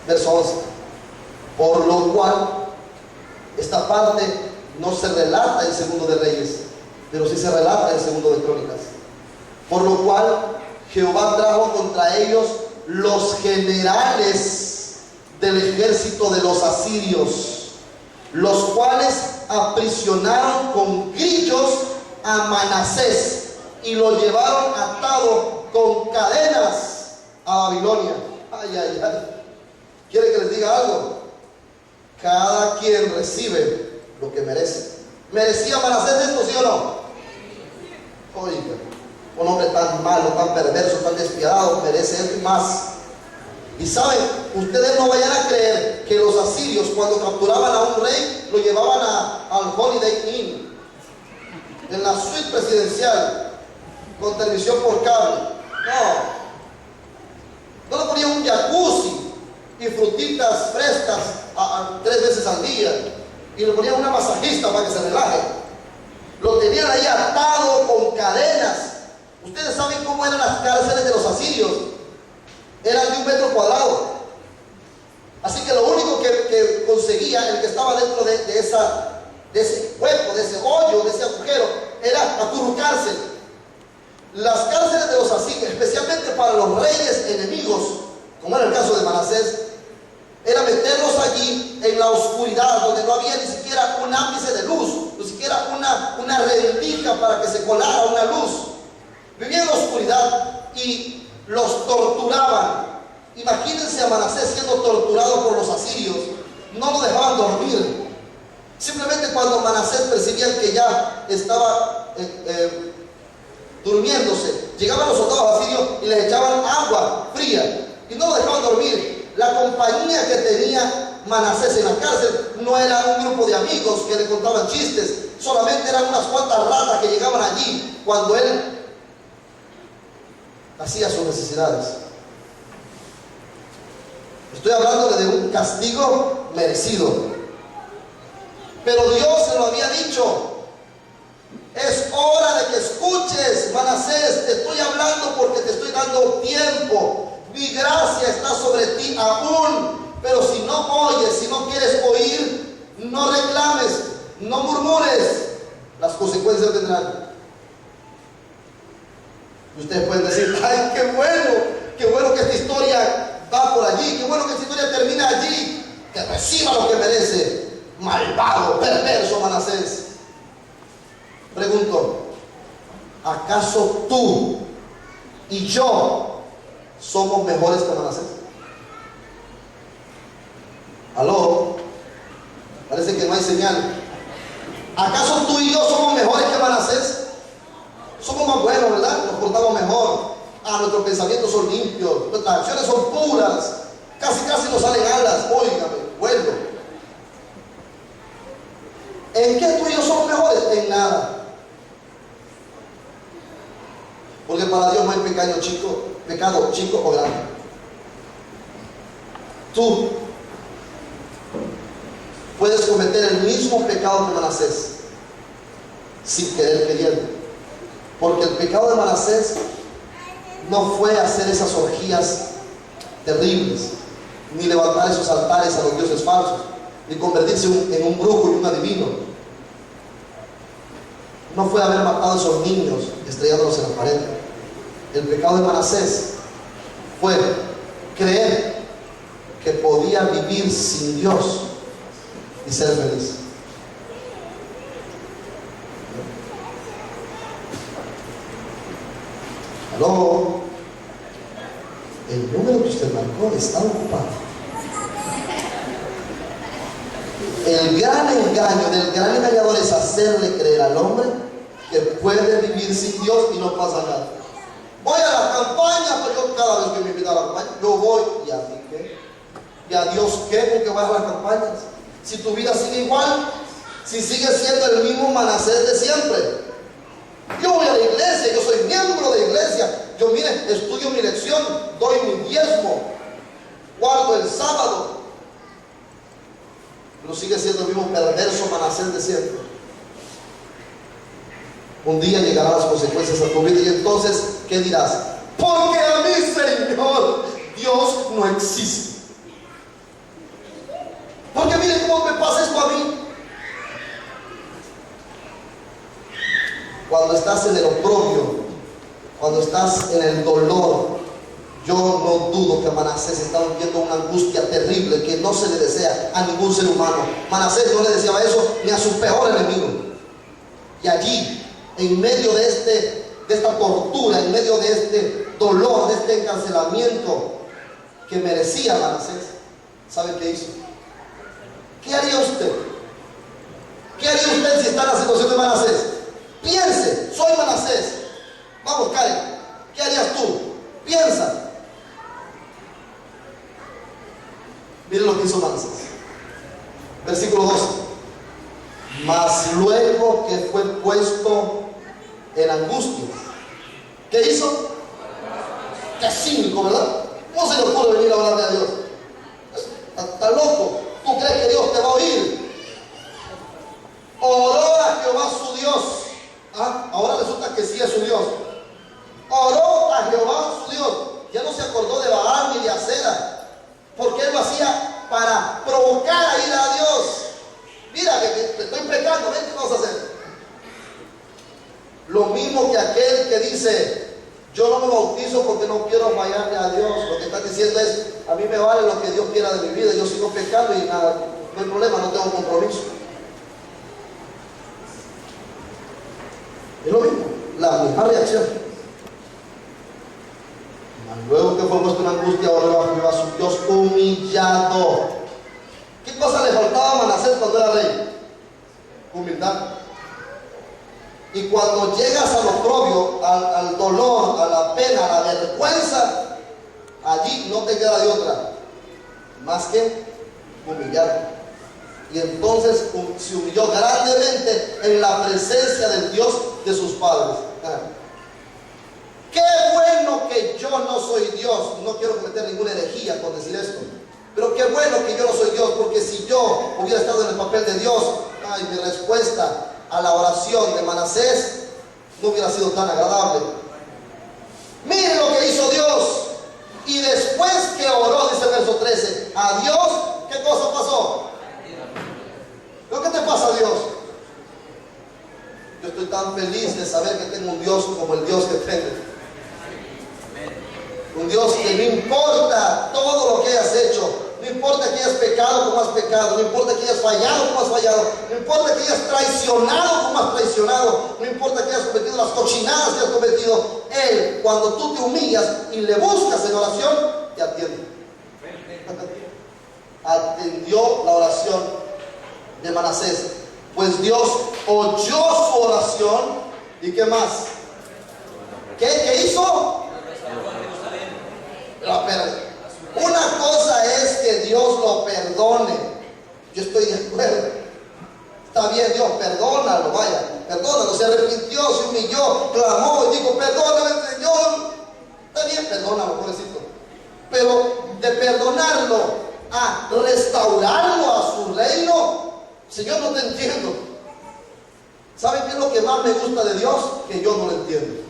Verso 11. Por lo cual, esta parte no se relata en Segundo de Reyes, pero sí se relata en Segundo de Crónicas. Por lo cual, Jehová trajo contra ellos los generales del ejército de los asirios, los cuales aprisionaron con grillos a Manasés y lo llevaron atado con cadenas a Babilonia. Ay, ay, ay. ¿Quiere que les diga algo? Cada quien recibe lo que merece. ¿Merecía Manasés esto, sí o no? Oiga, un hombre tan malo, tan perverso, tan despiadado merece esto y más. Y saben, ustedes no vayan a creer que los asirios, cuando capturaban a un rey, lo llevaban al Holiday Inn, en la suite presidencial, con televisión por cable. No le ponían un jacuzzi y frutitas frescas 3 veces al día, y le ponían una masajista para que se relaje. Lo tenían ahí atado con cadenas. Ustedes saben cómo eran las cárceles de los asirios. Eran de 1 metro cuadrado. Así que lo único que conseguía el que estaba dentro de ese hueco, de ese hoyo, de ese agujero, era acurrucarse. Las cárceles de los asirios, especialmente para los reyes enemigos, como era el caso de Manasés, era meterlos allí en la oscuridad, donde no había ni siquiera un ápice de luz, ni siquiera una rendija para que se colara una luz. Vivían en la oscuridad y los torturaban. Imagínense a Manasés siendo torturado por los asirios. No lo dejaban dormir. Simplemente cuando Manasés percibían que ya estaba durmiéndose, llegaban los soldados asirios y le echaban agua fría y no lo dejaban dormir. La compañía que tenía Manasés en la cárcel no era un grupo de amigos que le contaban chistes, solamente eran unas cuantas ratas que llegaban allí cuando él hacía sus necesidades. Estoy hablando de un castigo merecido, pero Dios se lo había dicho. Es hora de que escuches, Manasés. Te estoy hablando porque te estoy dando tiempo. Mi gracia está sobre ti aún. Pero si no oyes, si no quieres oír, no reclames, no murmures. Las consecuencias vendrán. Y ustedes pueden decir: ay, qué bueno que esta historia va por allí, qué bueno que esta historia termina allí, que reciba lo que merece. Malvado, perverso Manasés. Pregunto: ¿acaso tú y yo somos mejores que Manasés? ¿Aló? Parece que no hay señal. ¿Acaso tú y yo somos mejores que Manasés? Somos más buenos, ¿verdad? Nos portamos mejor. Nuestros pensamientos son limpios, nuestras acciones son puras. Casi nos salen alas. Óigame, vuelvo. ¿En qué tú y yo somos mejores? En nada. Porque para Dios no hay pecado chico o grande. Tú puedes cometer el mismo pecado que Manasés sin querer queriendo. Porque el pecado de Manasés no fue hacer esas orgías terribles, ni levantar esos altares a los dioses falsos, ni convertirse en un brujo y un adivino. No fue haber matado a esos niños estrellándolos en la pared. El pecado de Manasés fue creer que podía vivir sin Dios y ser feliz. ¿Aló? El número que usted marcó está ocupado. El gran engaño del gran engañador es hacerle creer al hombre que puede vivir sin Dios y no pasa nada. Voy a la campaña, pero yo cada vez que me invitan a la campaña, yo voy. ¿Y a ti qué? ¿Y a Dios qué? Porque vas a las campañas. Si tu vida sigue igual, si sigues siendo el mismo Manasés de siempre. Yo voy a la iglesia, yo soy miembro de iglesia. Yo, mire, estudio mi lección, doy mi diezmo, guardo el sábado. Pero sigue siendo el mismo perverso Manasés de siempre. Un día llegarán las consecuencias a tu vida y entonces, ¿qué dirás? Porque a mí, Señor, Dios no existe. Porque mire cómo me pasa esto a mí. Cuando estás en el oprobio, cuando estás en el dolor, yo no dudo que Manasés está viviendo una angustia terrible que no se le desea a ningún ser humano. Manasés no le deseaba eso ni a su peor enemigo. Y allí, en medio de esta tortura, en medio de este dolor, de este encarcelamiento que merecía Manasés, ¿sabe qué hizo? ¿Qué haría usted? ¿Qué haría usted si está en la situación de Manasés? Piense, soy Manasés. Vamos, Karen, ¿qué harías tú? Piensa. Miren lo que hizo Manasés. Versículo 12. Mas luego que fue puesto en angustia, ¿qué hizo? Qué cínico, ¿verdad? ¿Cómo se le ocurre venir a hablarle a Dios? Está loco. ¿Tú crees que Dios te va a oír? Oró a Jehová su Dios. Ahora resulta que sí es su Dios. Oró a Jehová su Dios. Ya no se acordó de Baal ni de Acera, porque él lo hacía para provocar a ir a Dios. Mira que estoy pecando, ven qué vamos a hacer. Lo mismo que aquel que dice: yo no me bautizo porque no quiero fallarle a Dios. Lo que está diciendo es: a mí me vale lo que Dios quiera de mi vida, yo sigo pecando y nada, no hay problema, no tengo compromiso. Es lo mismo, la misma reacción. Luego que fue puesto en angustia, oró a Jehová su Dios humillado. ¿Qué cosa le faltaba a Manasés cuando era rey? Humildad. Y cuando llegas al oprobio, al dolor, a la pena, a la vergüenza, allí no te queda de otra más que humillar. Y entonces se humilló grandemente en la presencia del Dios de sus padres. Qué bueno que yo no soy Dios. No quiero cometer ninguna herejía con decir esto, pero qué bueno que yo no soy Dios, porque si yo hubiera estado en el papel de Dios, ay, mi respuesta a la oración de Manasés, no hubiera sido tan agradable. Miren lo que hizo Dios. Y después que oró, dice el verso 13, a Dios, ¿qué cosa pasó? ¿Qué te pasa, Dios? Yo estoy tan feliz de saber que tengo un Dios como el Dios que tengo. Un Dios que no importa todo lo que hayas hecho, no importa que hayas pecado como has pecado, no importa que hayas fallado como has fallado, no importa que hayas traicionado como has traicionado, no importa que hayas cometido las cochinadas que has cometido. Él, cuando tú te humillas y le buscas en oración, te atiende. Atendió la oración de Manasés, pues Dios oyó su oración. ¿Y qué más? ¿Qué hizo? Una cosa es que Dios lo perdone. Yo estoy de acuerdo. Está bien, Dios, perdónalo, vaya, perdónalo. Se arrepintió, se humilló, clamó y dijo, perdóname, Señor. Está bien, perdónalo, pobrecito. Pero de perdonarlo a restaurarlo a su reino, Señor, no te entiendo. ¿Saben qué es lo que más me gusta de Dios? Que yo no lo entiendo.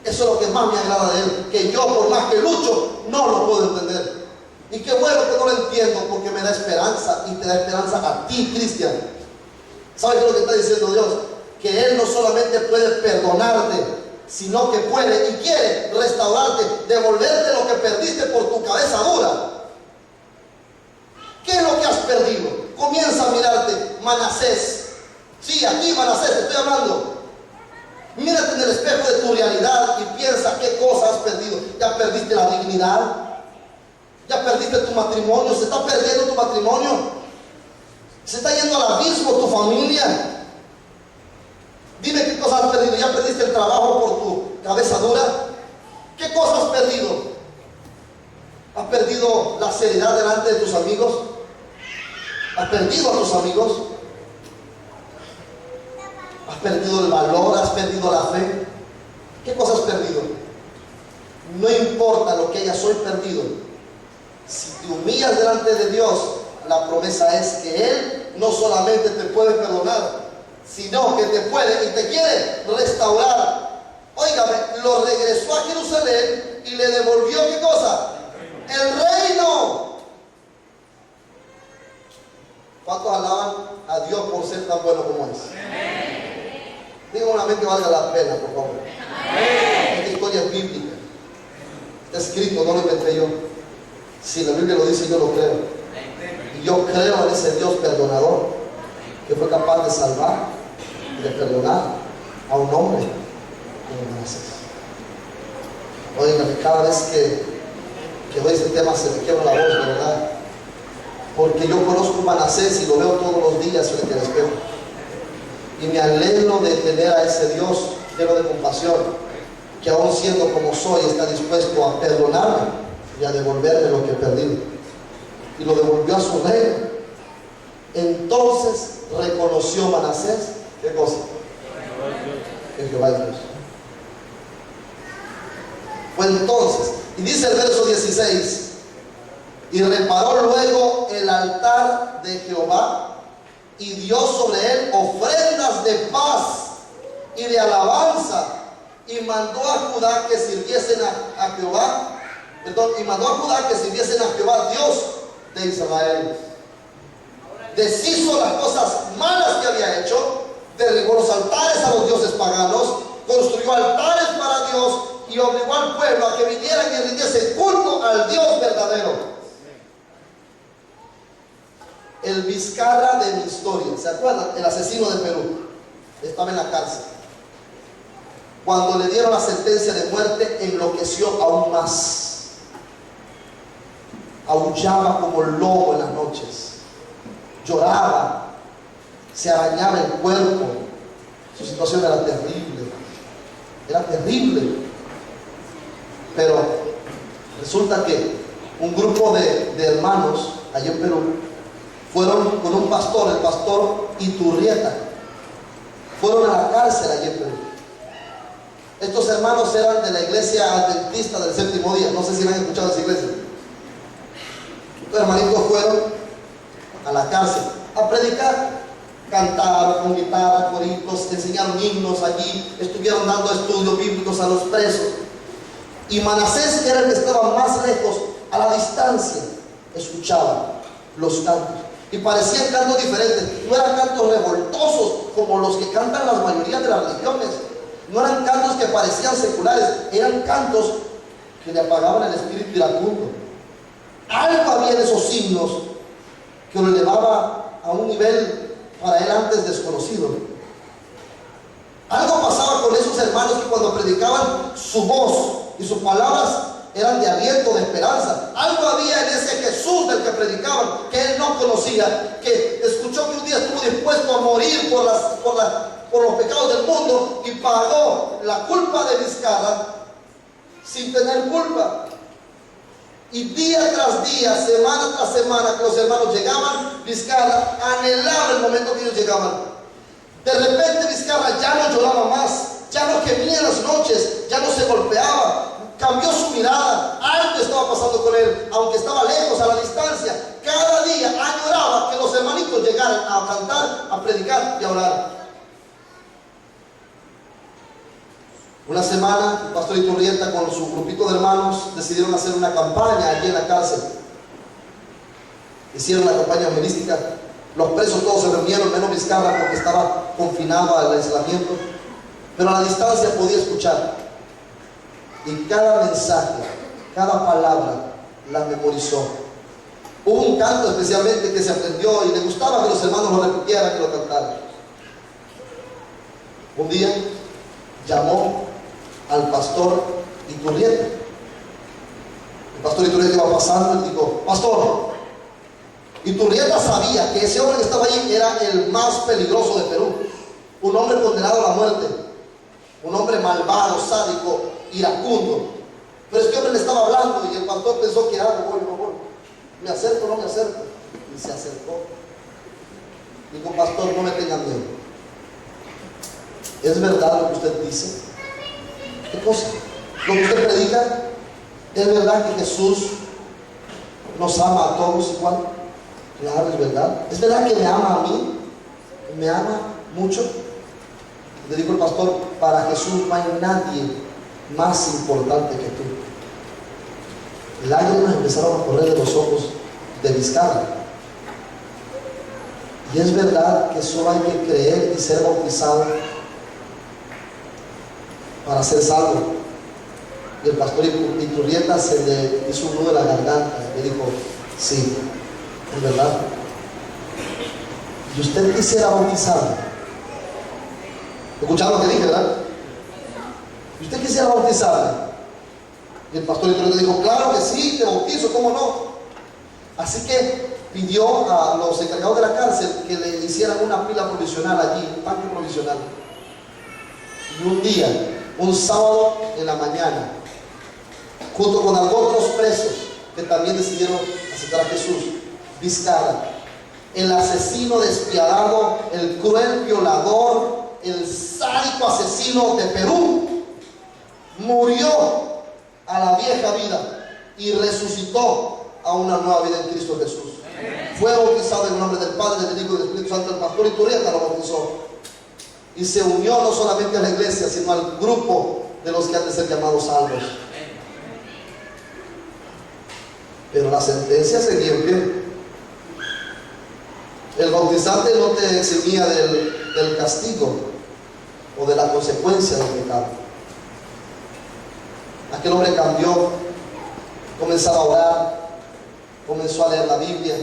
Eso es lo que más me agrada de Él, que yo, por más que lucho, no lo puedo entender. Y qué bueno que no lo entiendo, porque me da esperanza, y te da esperanza a ti, cristiano. ¿Sabes qué es lo que está diciendo Dios? Que Él no solamente puede perdonarte, sino que puede y quiere restaurarte, devolverte lo que perdiste por tu cabeza dura. ¿Qué es lo que has perdido? Comienza a mirarte, Manasés. Sí, aquí Manasés, te estoy hablando. Mírate en el espejo de tu realidad y piensa qué cosas has perdido. Ya perdiste la dignidad, ya perdiste tu matrimonio, se está perdiendo tu matrimonio, se está yendo al abismo tu familia. Dime qué cosas has perdido. Ya perdiste el trabajo por tu cabeza dura. ¿Qué cosas has perdido? ¿Has perdido la seriedad delante de tus amigos? ¿Has perdido a tus amigos? ¿Has perdido el valor? ¿Has perdido la fe? ¿Qué cosas has perdido? No importa lo que hayas hoy perdido. Si te humillas delante de Dios, la promesa es que Él no solamente te puede perdonar, sino que te puede y te quiere restaurar. Óigame, lo regresó a Jerusalén y le devolvió ¿qué cosa? El reino. ¿Cuántos alaban a Dios por ser tan bueno como es? Digo una vez que valga la pena, por favor. Esta historia es bíblica. Está escrito, no lo inventé yo. Si la Biblia lo dice, yo lo creo. Y yo creo en ese Dios perdonador que fue capaz de salvar y de perdonar a un hombre como Manasés. Oigan, cada vez que doy este tema se me quiebra la voz, de verdad. Porque yo conozco un Manasés y lo veo todos los días frente al espejo. Y me alegro de tener a ese Dios lleno de compasión, que aún siendo como soy, está dispuesto a perdonarme y a devolverme lo que he perdido. Y lo devolvió a su reino. Entonces reconoció Manasés, ¿qué cosa? Que Jehová es Dios. Fue entonces, y dice el verso 16, y reparó luego el altar de Jehová y dio sobre él ofrendas de paz y de alabanza, y mandó a Judá que sirviesen a Jehová, y mandó a Judá que sirviesen a Jehová, Dios de Israel. Deshizo las cosas malas que había hecho, derribó los altares a los dioses paganos, construyó altares para Dios y obligó al pueblo a que vinieran y rindiesen culto al Dios verdadero. El Vizcarra de mi historia, ¿se acuerdan? El asesino de Perú estaba en la cárcel. Cuando le dieron la sentencia de muerte, enloqueció aún más. Aullaba como lobo en las noches, lloraba, se arañaba el cuerpo. Su situación era terrible, pero resulta que un grupo de hermanos allá en Perú fueron con un pastor, el pastor Iturrieta, fueron a la cárcel allí en Perú. Estos hermanos eran de la iglesia adventista del séptimo día. No sé si han escuchado esa iglesia. Estos hermanitos fueron a la cárcel a predicar. cantaron con guitarra, coritos, enseñaron himnos allí, estuvieron dando estudios bíblicos a los presos. Y Manasés, que era el que estaba más lejos, a la distancia, escuchaba los cantos. Y parecían cantos diferentes, no eran cantos revoltosos como los que cantan las mayorías de las religiones. No eran cantos que parecían seculares, eran cantos que le apagaban el espíritu iracundo. Algo había en esos himnos que lo elevaba a un nivel para él antes desconocido. Algo pasaba con esos hermanos que cuando predicaban, su voz y sus palabras eran de aliento, de esperanza. Algo había en ese Jesús del que predicaban, que él no conocía, que escuchó que un día estuvo dispuesto a morir por los pecados del mundo y pagó la culpa de Vizcarra sin tener culpa. Y día tras día, semana tras semana, que los hermanos llegaban, Vizcarra anhelaba el momento que ellos llegaban. De repente Vizcarra ya no lloraba más, ya no gemía en las noches, ya no se golpeaba, cambió su mirada. Algo estaba pasando con él, aunque estaba lejos, a la distancia. Cada día añoraba que los hermanitos llegaran a cantar, a predicar y a orar. Una semana, el pastor Iturrieta con su grupito de hermanos decidieron hacer una campaña allí en la cárcel. Hicieron la campaña evangelística. Los presos todos se reunieron, menos Vizcarra porque estaba confinado al aislamiento, pero a la distancia podía escuchar. Y cada mensaje, cada palabra la memorizó. Hubo un canto especialmente que se aprendió y le gustaba que los hermanos lo repitieran, que lo cantaran. Un día llamó al pastor Iturrieta. El pastor Iturrieta iba pasando y dijo: pastor, Iturrieta sabía que ese hombre que estaba ahí era el más peligroso de Perú, un hombre condenado a la muerte, un hombre malvado, sádico, iracundo. Pero este hombre le estaba hablando y el pastor pensó: ¿qué hago? Voy, no voy, me acerco, no me acerco. Y se acercó. Dijo: pastor, no me tenga miedo. ¿Es verdad lo que usted dice? ¿Qué cosa? Lo que usted predica, ¿es verdad que Jesús nos ama a todos igual? Claro, es verdad. ¿Es verdad que me ama a mí? ¿Me ama mucho? Le dijo el pastor: para Jesús no hay nadie más importante que tú. Lágrimas empezaron a correr de los ojos de Vizcarra. Y es verdad que solo hay que creer y ser bautizado para ser salvo. Y el pastor Iturrieta se le hizo un nudo en la garganta y le dijo: sí, es verdad. ¿Y usted quisiera bautizarme? ¿Escucharon lo que dije, verdad? ¿Y usted quisiera bautizarme? Y el pastor Iturrieta dijo: claro que sí, te bautizo, ¿cómo no? Así que pidió a los encargados de la cárcel que le hicieran una pila provisional allí, un tanque provisional. Y un día, un sábado en la mañana, junto con otros presos que también decidieron aceptar a Jesús, Vizcarra, el asesino despiadado, el cruel violador, el sádico asesino de Perú, murió a la vieja vida y resucitó a una nueva vida en Cristo Jesús. Fue bautizado en el nombre del Padre, del Hijo y del Espíritu Santo. El pastor Iturrieta lo bautizó y se unió no solamente a la iglesia, sino al grupo de los que han de ser llamados salvos. Pero la sentencia seguía en pie. El bautizante no te eximía del castigo o de la consecuencia del pecado. Aquel hombre cambió, comenzaba a orar, comenzó a leer la Biblia,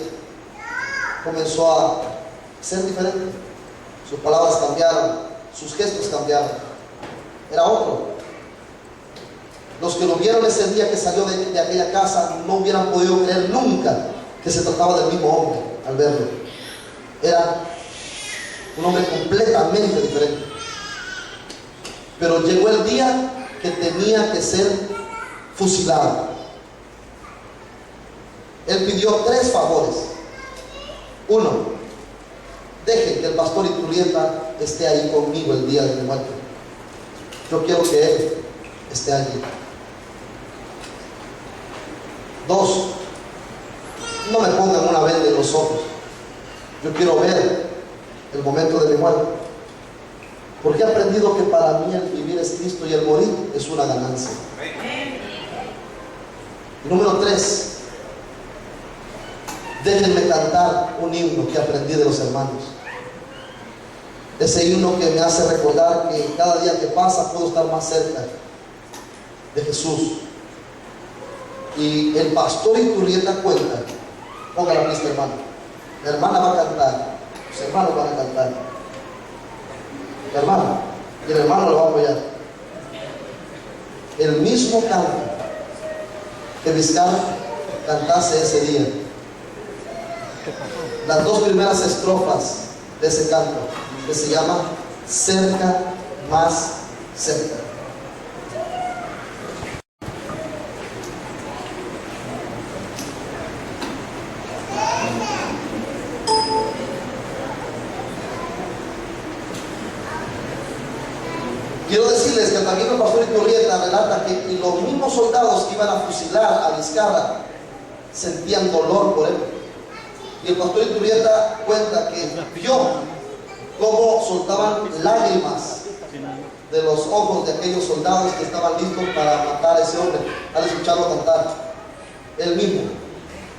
comenzó a ser diferente. Sus palabras cambiaron, sus gestos cambiaron. Era otro. Los que lo vieron ese día que salió de aquella casa no hubieran podido creer nunca que se trataba del mismo hombre al verlo. Era un hombre completamente diferente. Pero llegó el día que tenía que ser fusilado. Él pidió 3 favores. 1, deje que el pastor Iturrieta esté ahí conmigo el día de mi muerte. Yo quiero que él esté allí. 2, no me pongan una venda en los ojos. Yo quiero ver el momento de mi muerte. Porque he aprendido que para mí el vivir es Cristo y el morir es una ganancia. Y número 3, déjenme cantar un himno que aprendí de los hermanos. Ese himno que me hace recordar que cada día que pasa puedo estar más cerca de Jesús. Y el pastor Iturrieta cuenta, ponga la pista, hermano. La hermana va a cantar, los hermanos van a cantar. La hermana y el hermano lo va a apoyar. El mismo canto que Vizcarra cantase ese día. Las 2 primeras estrofas de ese canto, que se llama Cerca, más cerca. Quiero decirles que también el pastor Iturrieta relata que los mismos soldados que iban a fusilar a Vizcarra sentían dolor por él. Y el pastor Iturrieta cuenta que vio cómo soltaban lágrimas de los ojos de aquellos soldados que estaban listos para matar a ese hombre al escucharlo cantar. Él mismo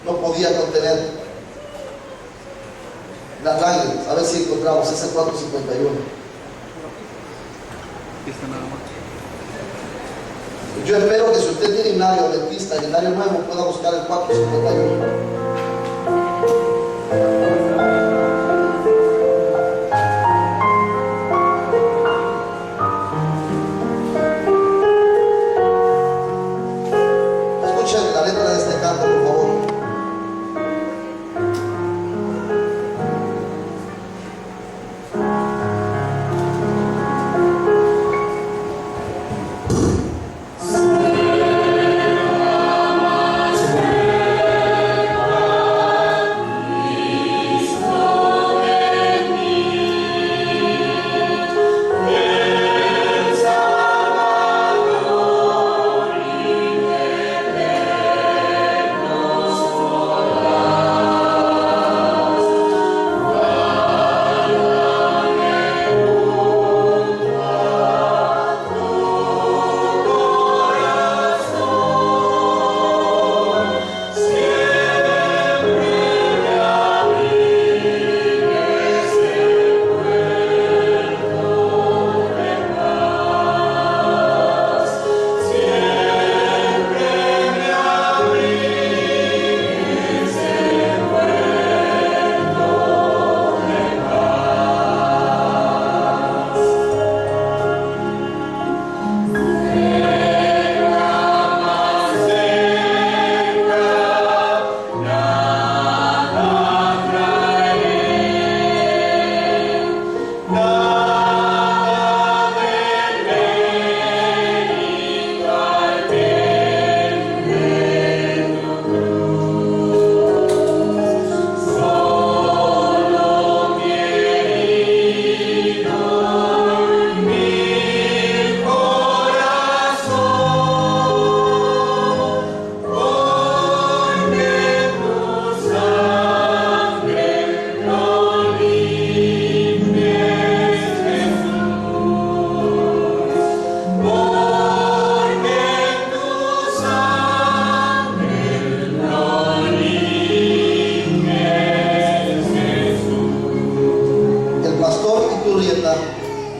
no podía contener las lágrimas. A ver si encontramos ese 451. Yo espero que si usted tiene himnario adventista y himnario nuevo pueda buscar el 451. Escuchen la letra de este canto, por favor.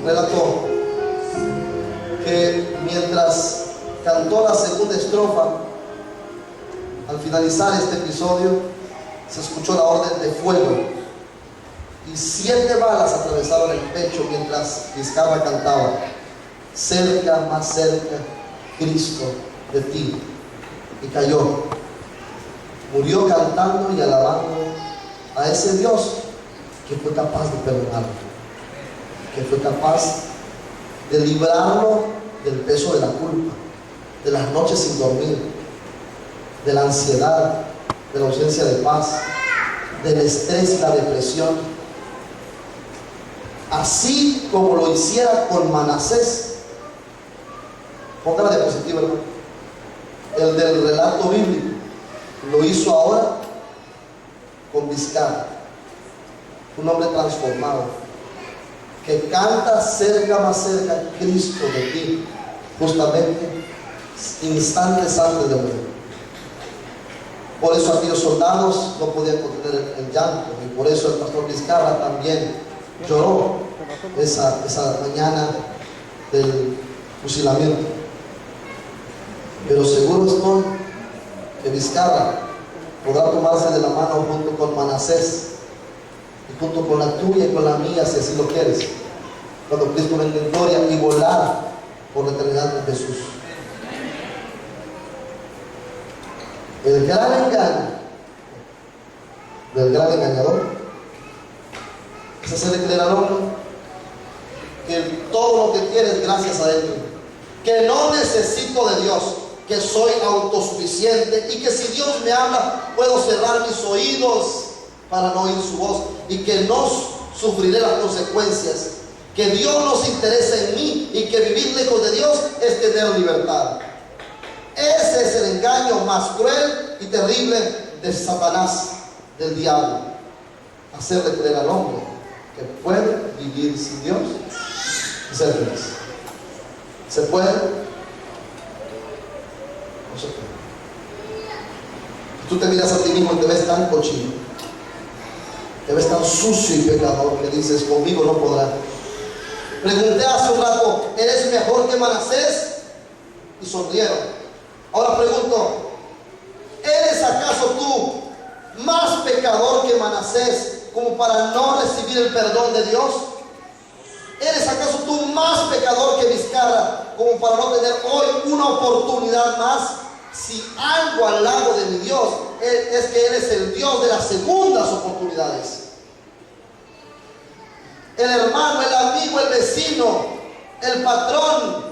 Relató que mientras cantó la segunda estrofa, al finalizar este episodio, se escuchó la orden de fuego y 7 balas atravesaron el pecho mientras Vizcarra cantaba: cerca, más cerca, Cristo de ti. Y cayó. Murió cantando y alabando a ese Dios que fue capaz de perdonarlo, que fue capaz de librarlo del peso de la culpa, de las noches sin dormir, de la ansiedad, de la ausencia de paz, del estrés y la depresión. Así como lo hiciera con Manasés. Ponga la diapositiva, hermano. El del relato bíblico lo hizo ahora con Vizcarra, un hombre transformado, que canta cerca, más cerca Cristo de ti, justamente instantes antes de morir. Por eso aquellos soldados no podían contener el llanto, y por eso el pastor Vizcarra también lloró esa mañana del fusilamiento. Pero seguro estoy que Vizcarra podrá tomarse de la mano junto con Manasés y junto con la tuya y con la mía, si así lo quieres, cuando Cristo venga en gloria, y volar por la eternidad con Jesús. El gran engaño del gran engañador es hacerle creer al hombre que todo lo que quiere es gracias a él, que no necesito de Dios, que soy autosuficiente y que si Dios me habla puedo cerrar mis oídos para no oír su voz y que no sufriré las consecuencias, que Dios no se interesa en mí y que vivir lejos de Dios es tener libertad. Ese es el engaño más cruel y terrible de Satanás, del diablo. Hacerle creer al hombre que puede vivir sin Dios y ser feliz. ¿Se puede? No se puede. Tú te miras a ti mismo y te ves tan cochino, te ves tan sucio y pecador que dices, conmigo no podrá. Pregunté hace un rato, ¿eres mejor que Manasés? Y sonrieron. Ahora pregunto, ¿eres acaso tú más pecador que Manasés como para no recibir el perdón de Dios? ¿Eres acaso tú más pecador que Vizcarra como para no tener hoy una oportunidad más? Si algo al lado de mi Dios es que Él es el Dios de las segundas oportunidades. El hermano, el amigo, el vecino, el patrón,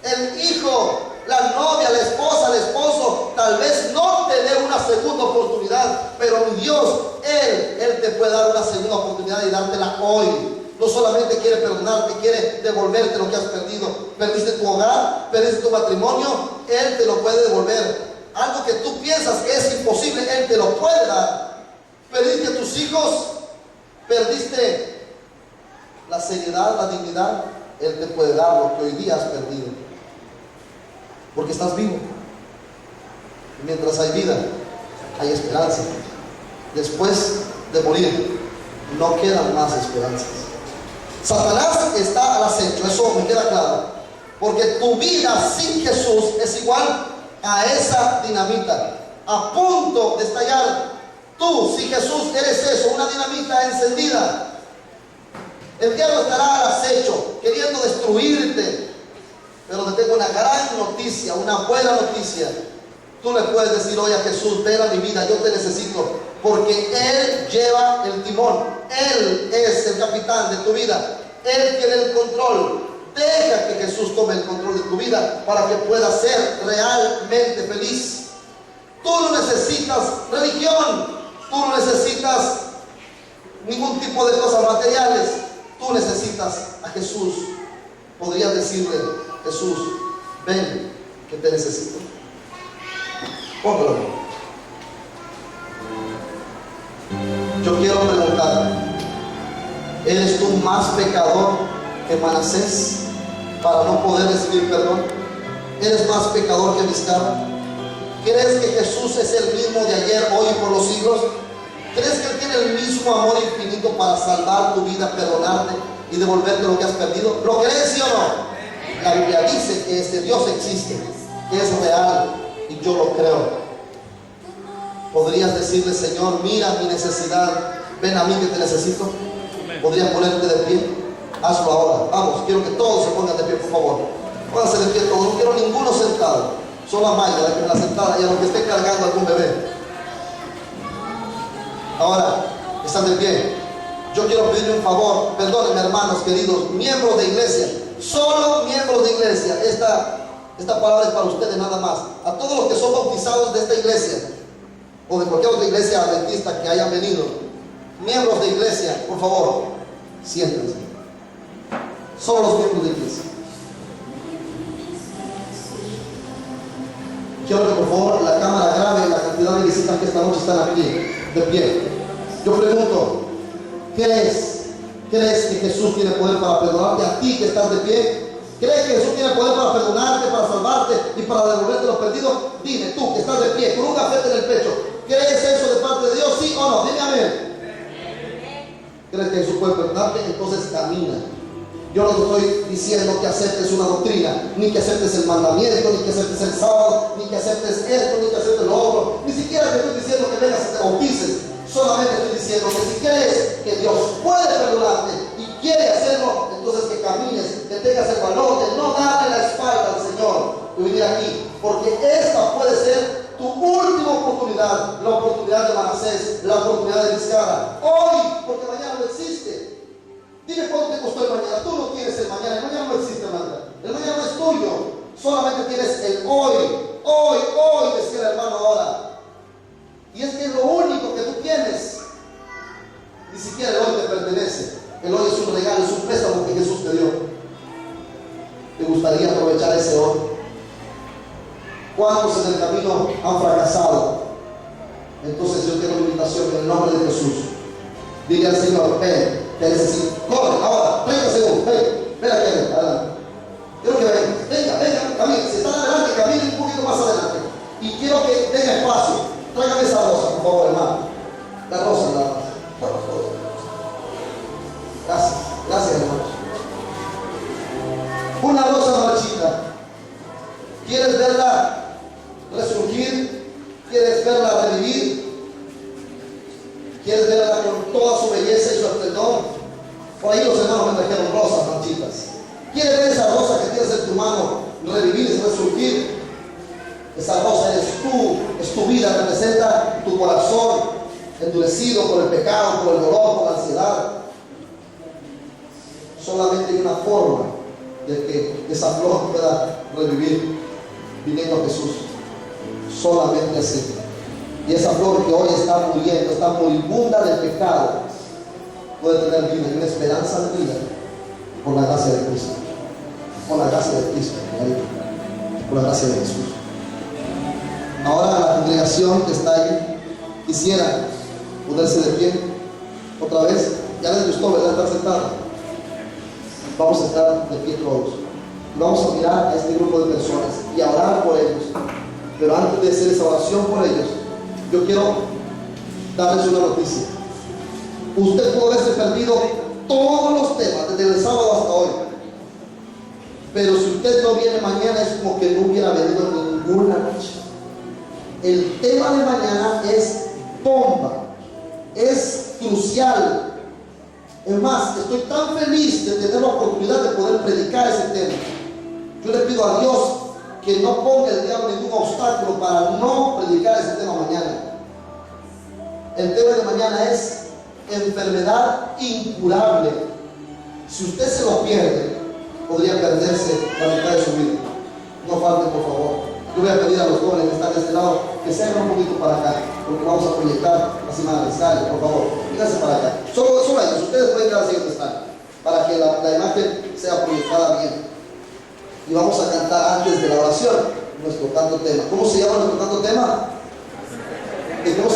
el hijo, la novia, la esposa, el esposo, tal vez no tener una segunda oportunidad, pero mi Dios, Él te puede dar una segunda oportunidad y dártela hoy. No solamente quiere perdonarte, quiere devolverte lo que has perdido. Perdiste tu hogar, perdiste tu matrimonio, Él te lo puede devolver. Algo que tú piensas que es imposible, Él te lo puede dar. Perdiste tus hijos, perdiste la seriedad, la dignidad, Él te puede dar lo que hoy día has perdido. Porque estás vivo. Y mientras hay vida, hay esperanza. Después de morir, no quedan más esperanzas. Satanás está al acecho, eso me queda claro. Porque tu vida sin Jesús es igual a esa dinamita, a punto de estallar. Tú, sin Jesús, eres eso, una dinamita encendida. El diablo estará al acecho, queriendo destruirte. Pero te tengo una gran noticia, una buena noticia. Tú le puedes decir hoy a Jesús, ven a mi vida, yo te necesito. Porque Él lleva el timón. Él es el capitán de tu vida. Él tiene el control. Deja que Jesús tome el control de tu vida para que puedas ser realmente feliz. Tú no necesitas religión. Tú no necesitas ningún tipo de cosas materiales. Tú necesitas a Jesús. Podrías decirle, Jesús, ven, que te necesito. Póngalo. Yo quiero preguntar, ¿eres tú más pecador que Manasés para no poder recibir perdón? ¿Eres más pecador que Vizcarra? ¿Crees que Jesús es el mismo de ayer, hoy y por los siglos? ¿Crees que Él tiene el mismo amor infinito para salvar tu vida, perdonarte y devolverte lo que has perdido? ¿Lo crees, sí o no? La Biblia dice que este Dios existe, que es real, y yo lo creo. Podrías decirle, Señor, mira mi necesidad, ven a mí que te necesito. Podrías ponerte de pie. Hazlo ahora. Vamos, quiero que todos se pongan de pie, por favor. Pónganse de pie todos. No quiero ninguno sentado. Solo a Maya, la que me la sentada, y a los que estén cargando algún bebé. Ahora, están de pie. Yo quiero pedirle un favor. Perdónenme, hermanos queridos, miembros de iglesia. Solo miembros de iglesia. Esta palabra es para ustedes nada más. A todos los que son bautizados de esta iglesia o de cualquier otra iglesia adventista que hayan venido, miembros de iglesia, por favor, siéntense. Solo los miembros de iglesia. Quiero que por favor la cámara grabe la cantidad de visitas que esta noche están aquí, de pie. Yo pregunto, ¿qué es ¿Crees que Jesús tiene poder para perdonarte a ti que estás de pie? ¿Crees que Jesús tiene poder para perdonarte, para salvarte y para devolverte los perdidos? Dime tú que estás de pie, con un cafete en el pecho, ¿crees eso de parte de Dios? ¿Sí o no? Dime amén. ¿Crees que Jesús puede perdonarte? Entonces camina. Yo no te estoy diciendo que aceptes una doctrina, ni que aceptes el mandamiento, ni que aceptes el sábado, ni que aceptes esto, ni que aceptes lo otro. Ni siquiera te estoy diciendo que vengas y te bautices. Solamente estoy diciendo que si crees que Dios puede perdonarte y quiere hacerlo, entonces que camines, que tengas el valor de no darle la espalda al Señor y venir aquí. Porque esta puede ser tu última oportunidad, la oportunidad de Manasés, la oportunidad de Vizcarra. Hoy, porque mañana no existe. Dime cuánto te costó el mañana. Tú no tienes el mañana no existe mañana. El mañana no es tuyo. Solamente tienes el hoy. Hoy, decía el hermano ahora. Y es que lo único que tú tienes, ni siquiera el hoy te pertenece. El hoy es un regalo, es un préstamo que Jesús te dio. ¿Te gustaría aprovechar ese hoy? ¿Cuántos en el camino han fracasado? Entonces yo tengo una invitación en el nombre de Jesús. Dile al Señor, ven, te necesito. Corre, ahora, 30 segundos, ven aquí, adelante. Quiero que venga, camine. Si están adelante, camine un poquito más adelante. Y quiero que tenga espacio. Tráigame esa rosa, por favor, hermano. La rosa, Gracias, hermanos. Una rosa marchita. ¿Quieres verla resurgir? ¿Quieres verla revivir? ¿Quieres verla con toda su belleza y su esplendor? Por ahí los hermanos me trajeron rosas marchitas. ¿Quieres ver esa rosa que tienes en tu mano revivir y resurgir? Esa rosa eres tú, es tu vida, representa tu corazón endurecido por el pecado, por el dolor, por la ansiedad. Solamente hay una forma de que esa flor pueda revivir, viniendo a Jesús. Solamente así. Y esa flor que hoy está muriendo, está moribunda del pecado, puede tener vida y una esperanza de vida por la gracia de Cristo. Por la gracia de Cristo, por la gracia de Jesús. Ahora la congregación que está ahí quisiera ponerse de pie otra vez. Ya les gustó, ¿verdad? Estar sentados. Vamos a estar de pie todos. Y vamos a mirar a este grupo de personas y a orar por ellos. Pero antes de hacer esa oración por ellos, yo quiero darles una noticia. Usted pudo haberse perdido todos los temas, desde el sábado hasta hoy. Pero si usted no viene mañana, es como que no hubiera venido ninguna noche. El tema de mañana es bomba, es crucial. Es más, estoy tan feliz de tener la oportunidad de poder predicar ese tema. Yo le pido a Dios que no ponga el diablo ningún obstáculo para no predicar ese tema mañana. El tema de mañana es enfermedad incurable. Si usted se lo pierde, podría perderse la mitad de su vida. No falte, por favor. Yo voy a pedir a los jóvenes que están de este lado que se hagan un poquito para acá, porque vamos a proyectar la semana de Israel, por favor. Fíjense para acá. Solo ellos, ustedes pueden quedar así donde están, para que la imagen sea proyectada bien. Y vamos a cantar antes de la oración nuestro canto tema. ¿Cómo se llama nuestro canto tema?